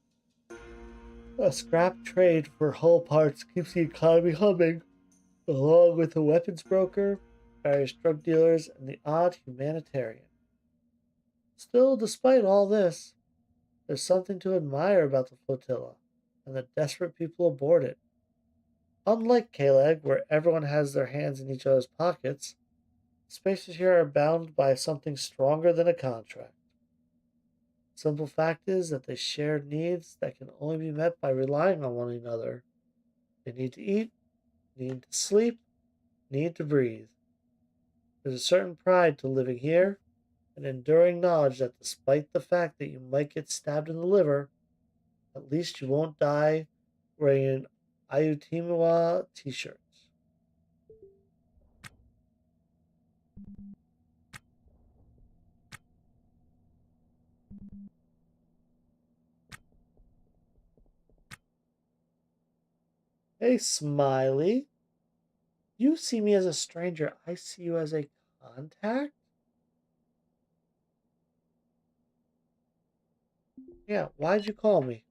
A scrap trade for hull parts keeps the economy humming, along with a weapons broker, various drug dealers, and the odd humanitarian. Still, despite all this, there's something to admire about the flotilla and the desperate people aboard it. Unlike K-Leg, where everyone has their hands in each other's pockets, spaces here are bound by something stronger than a contract. Simple fact is that they share needs that can only be met by relying on one another. They need to eat, need to sleep, need to breathe. There's a certain pride to living here, an enduring knowledge that despite the fact that you might get stabbed in the liver, at least you won't die wearing an Ayutimiwa t-shirt. Hey, Smiley. You see me as a stranger. I see you as a contact? Yeah, why'd you call me?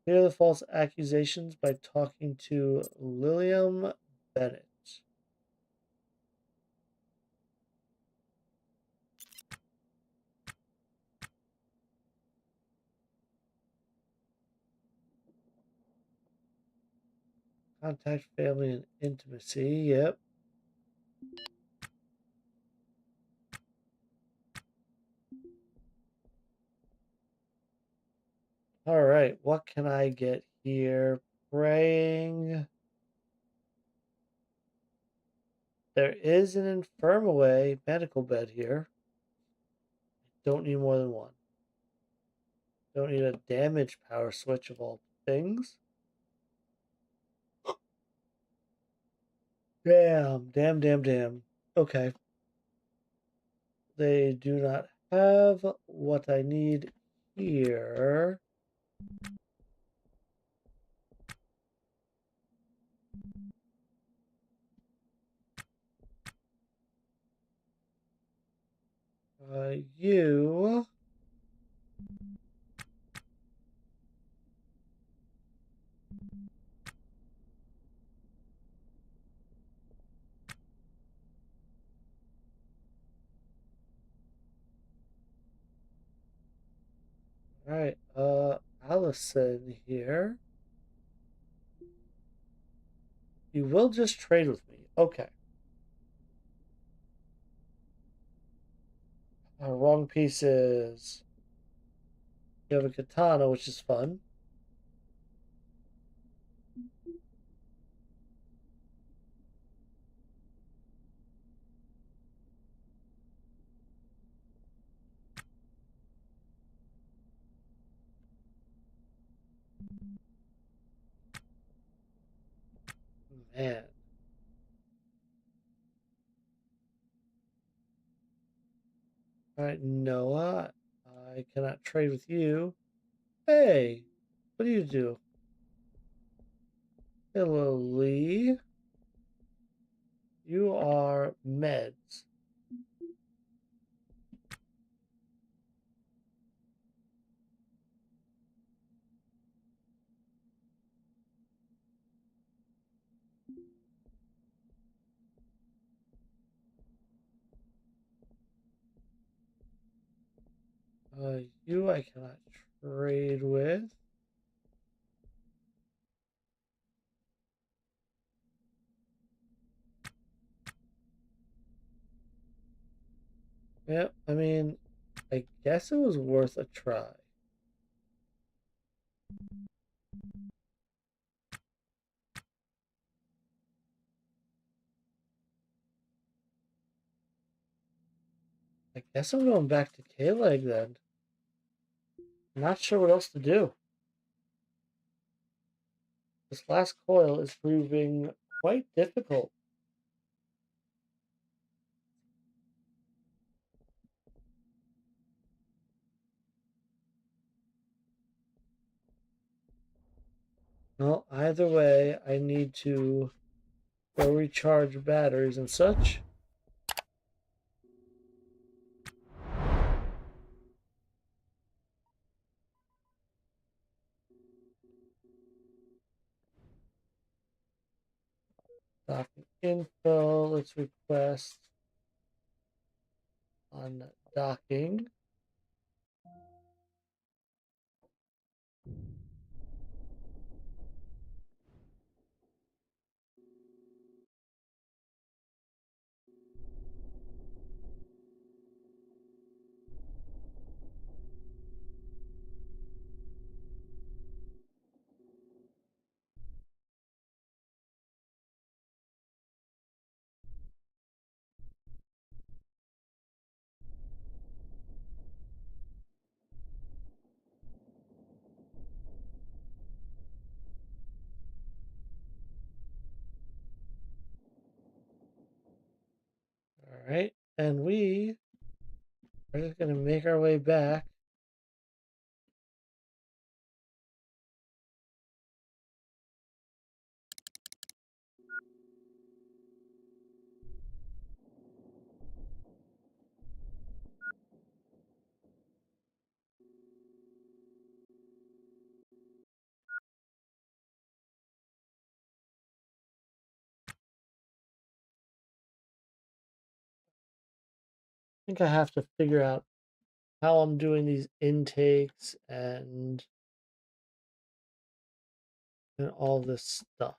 Clear the false accusations by talking to Lilium Bennett. Contact family and intimacy. Yep. All right. What can I get here? Praying. There is an infirmaway medical bed here. Don't need more than one. Don't need a damage power switch of all things. Damn. Okay. They do not have what I need here. You. Alright, Allison here. You will just trade with me. Okay. Wrong pieces. You have a katana, which is fun. Man. Alright, Noah. I cannot trade with you. Hey, what do you do? Hello, Lee. You are meds. You I cannot trade with. Yep, I mean, I guess it was worth a try. I guess I'm going back to K-Leg then. Not sure what else to do. This last coil is proving quite difficult. Well, either way, I need to go recharge batteries and such. Docking info, let's request on docking. All right, and we are just going to make our way back think I have to figure out how I'm doing these intakes and all this stuff.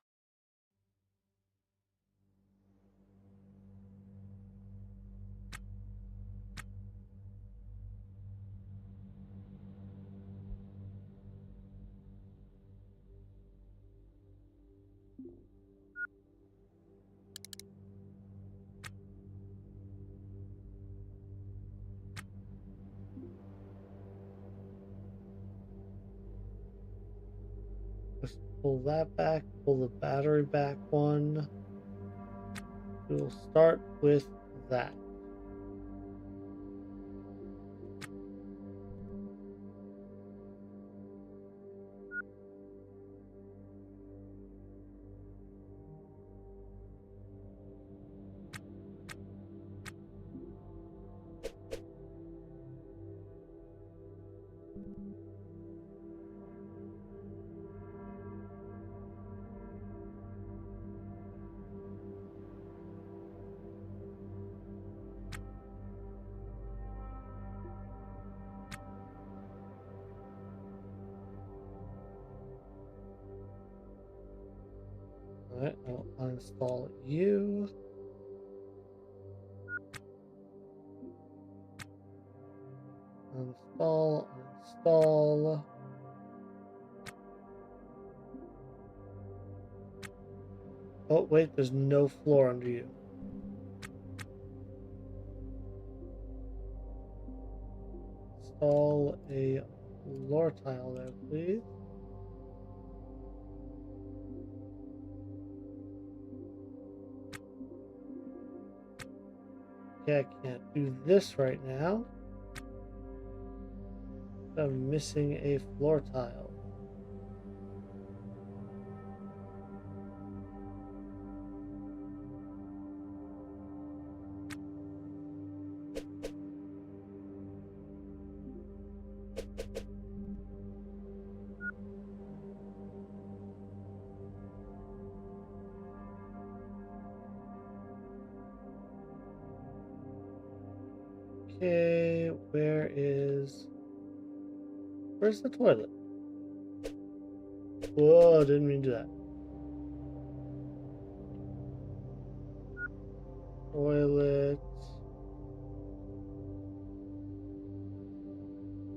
Just pull that back, pull the battery back one. We'll start with that. Alright, I'll uninstall you. Uninstall, uninstall. Oh, wait, there's no floor under you. Install a floor tile there, please. Okay, I can't do this right now. I'm missing a floor tile. Okay, where's the toilet? Whoa, didn't mean to do that. Toilet.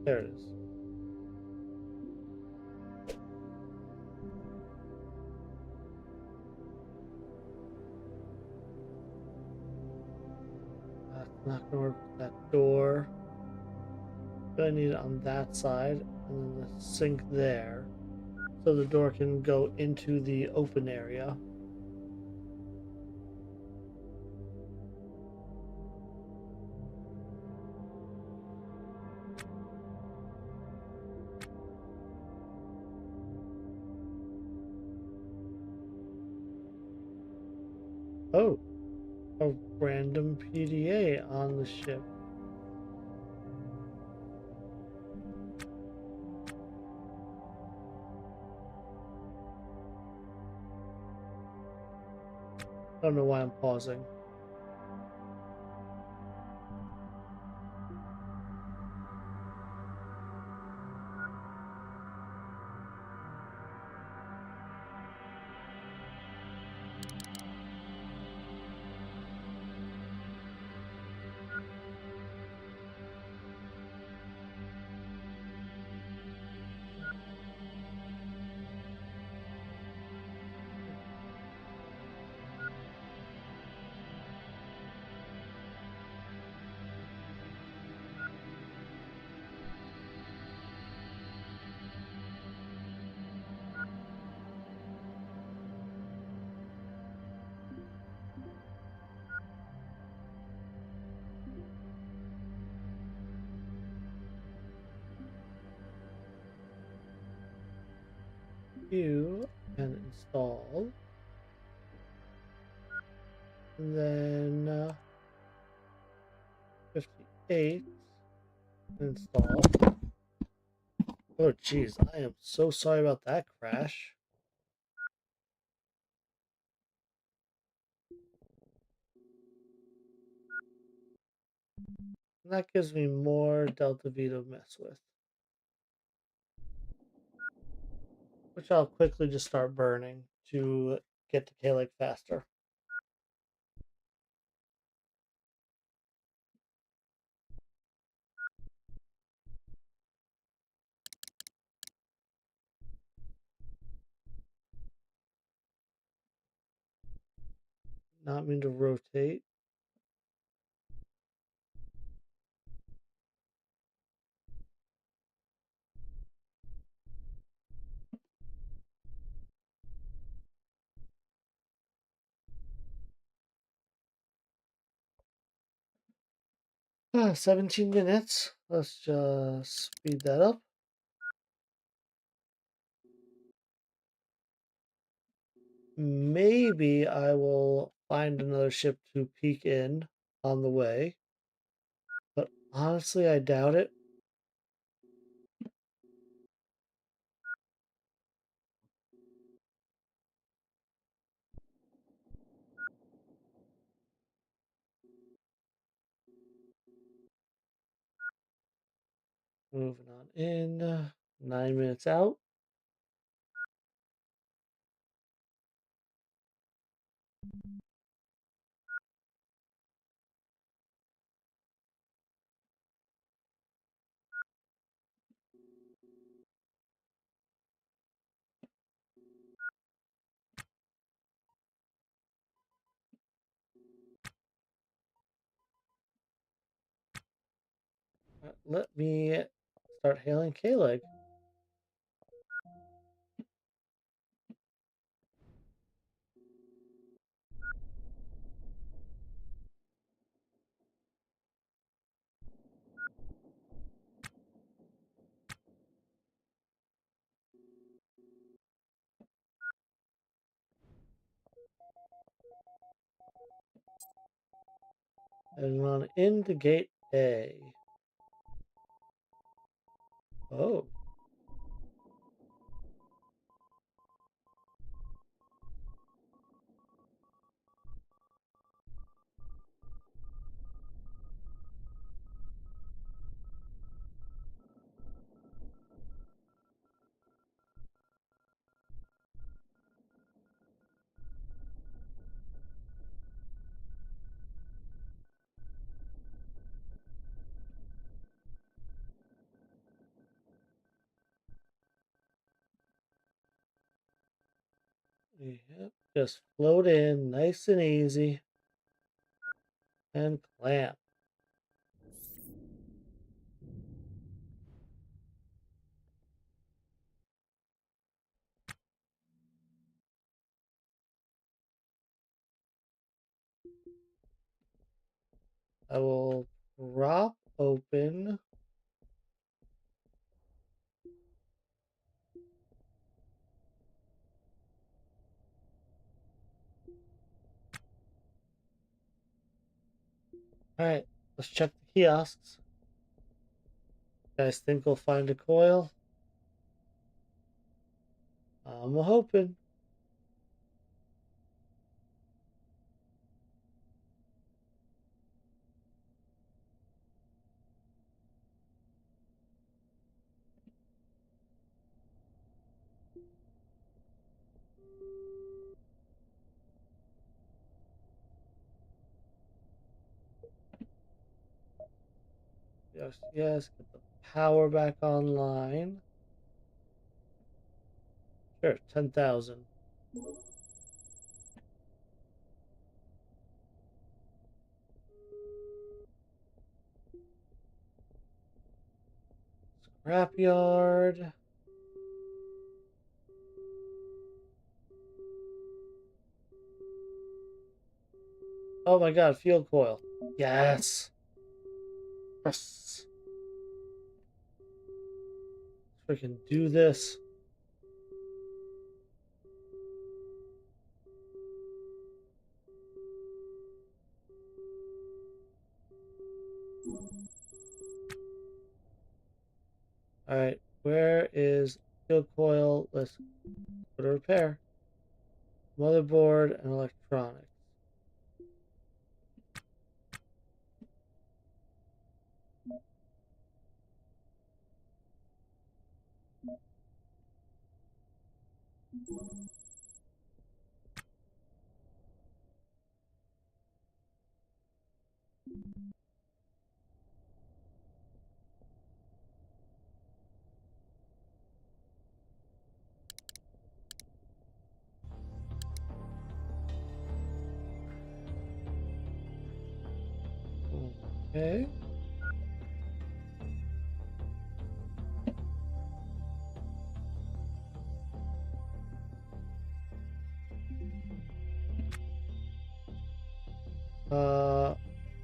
There it is. That's not gonna work with that door. I need it on that side, and then the sink there, so the door can go into the open area. Oh, a random PDA on the ship. I don't know why I'm pausing. You can install. And then 58 install. Oh geez, I am so sorry about that crash. And that gives me more Delta V to mess with, which I'll quickly just start burning to get to K-Lake faster. Not mean to rotate. 17 minutes. Let's just speed that up. Maybe I will find another ship to peek in on the way. But honestly, I doubt it. Moving on in. 9 minutes out. Let me start hailing K-Leg. And run into gate A. Oh. Yep. Just float in nice and easy. And clamp. I will prop open. Alright, let's check the kiosks. You guys think we'll find a coil? I'm hoping. Yes, yes, get the power back online. Sure, 10,000. Scrapyard. Oh my god, field coil. Yes. Yes. Let's freaking do this. Alright, where is field coil? Let's go to repair. Motherboard and electronics. Okay.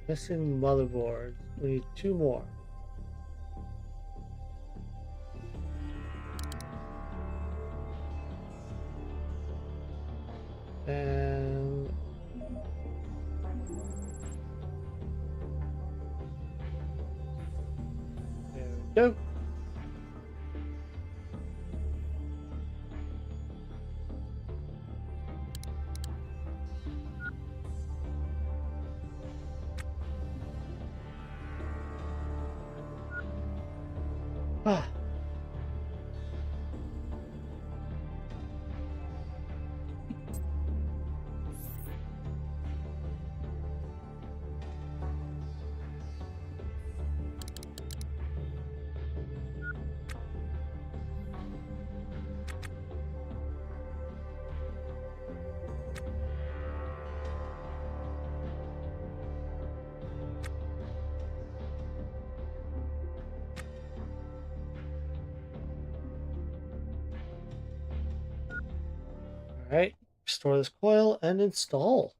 Missing motherboards. We need 2 more. And there we go. Ah. All right. Restore this coil and install.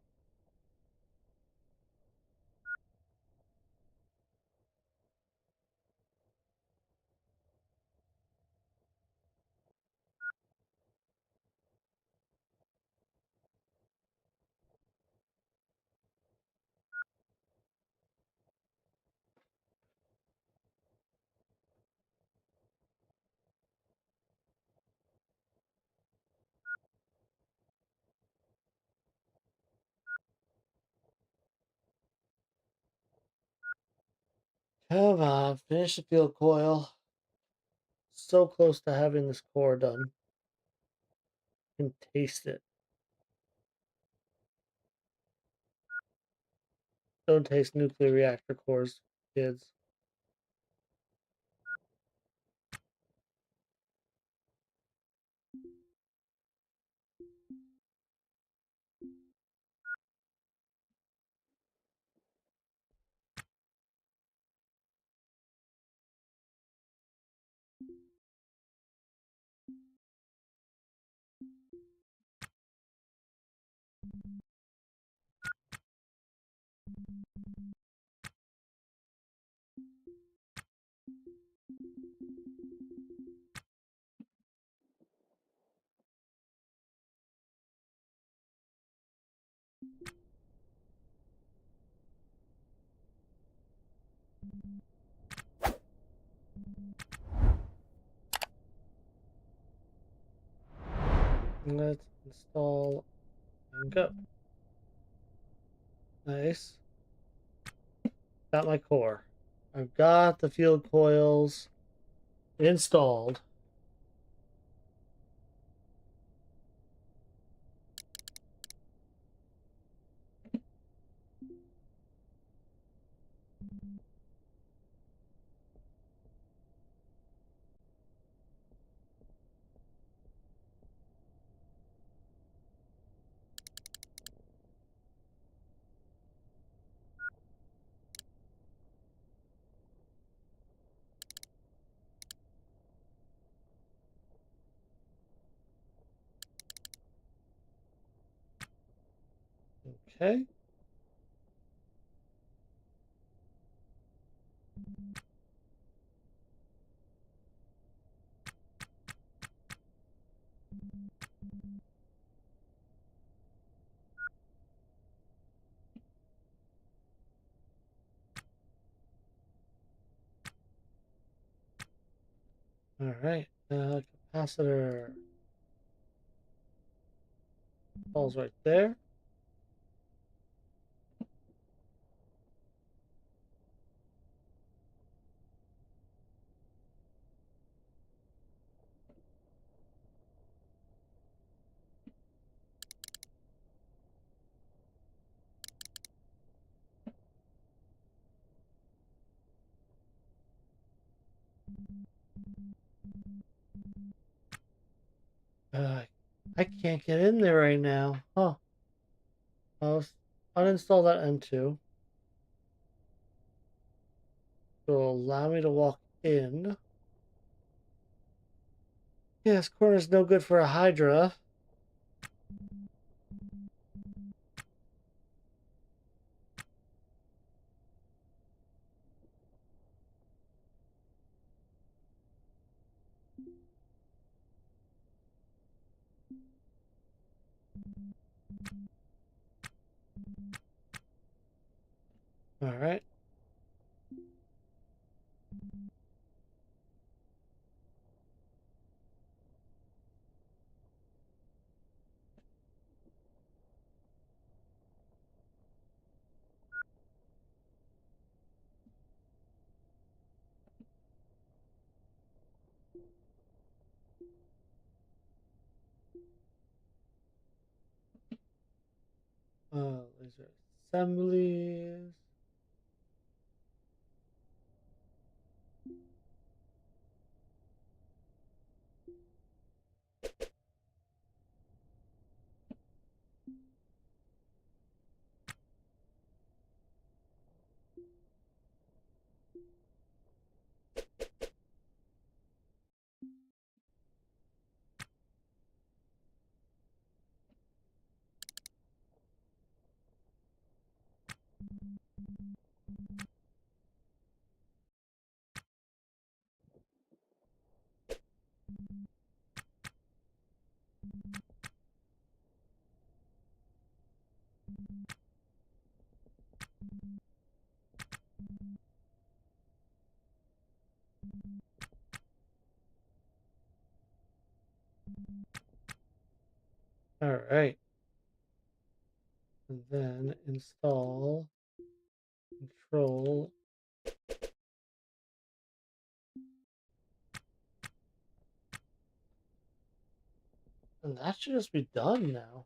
Come on, finish the field coil. So close to having this core done. Can taste it. Don't taste nuclear reactor cores, kids. Let's install and go. Nice. Got my core. I've got the field coils installed. Okay. All right. Capacitor falls right there. I can't get in there right now. Huh. I'll uninstall that M2. So allow me to walk in. Yeah, this corner's no good for a Hydra. Alright. Laser assemblies. Alright. And then install control. And that should just be done now.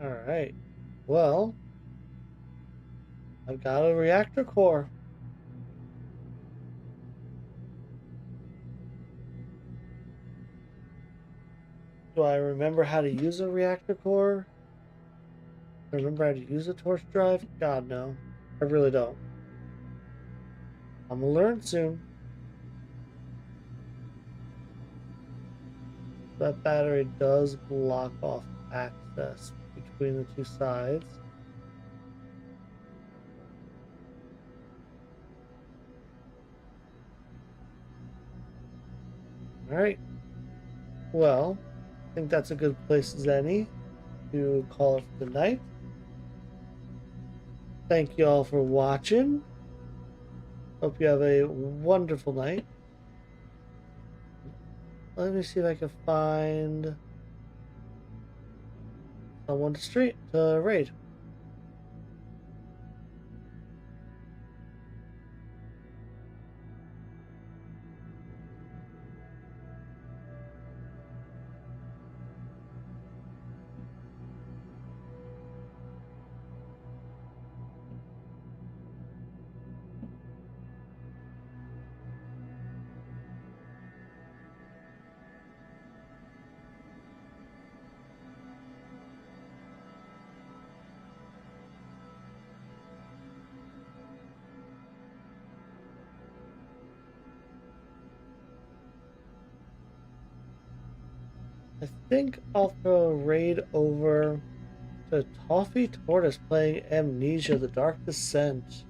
Alright. Well, I've got a reactor core. Do I remember how to use a reactor core? I remember how to use a torch drive? God, no. I really don't. I'm gonna learn soon. That battery does block off access between the two sides. Alright. Well, I think that's a good place as any to call it for the night. Thank you all for watching. Hope you have a wonderful night. Let me see if I can find someone to raid. I think I'll throw a raid over to ToffeeTortoise playing Amnesia: The Dark Descent.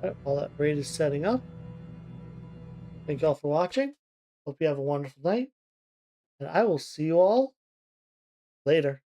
All right, while that raid is setting up, thank you all for watching. Hope you have a wonderful night, and I will see you all later.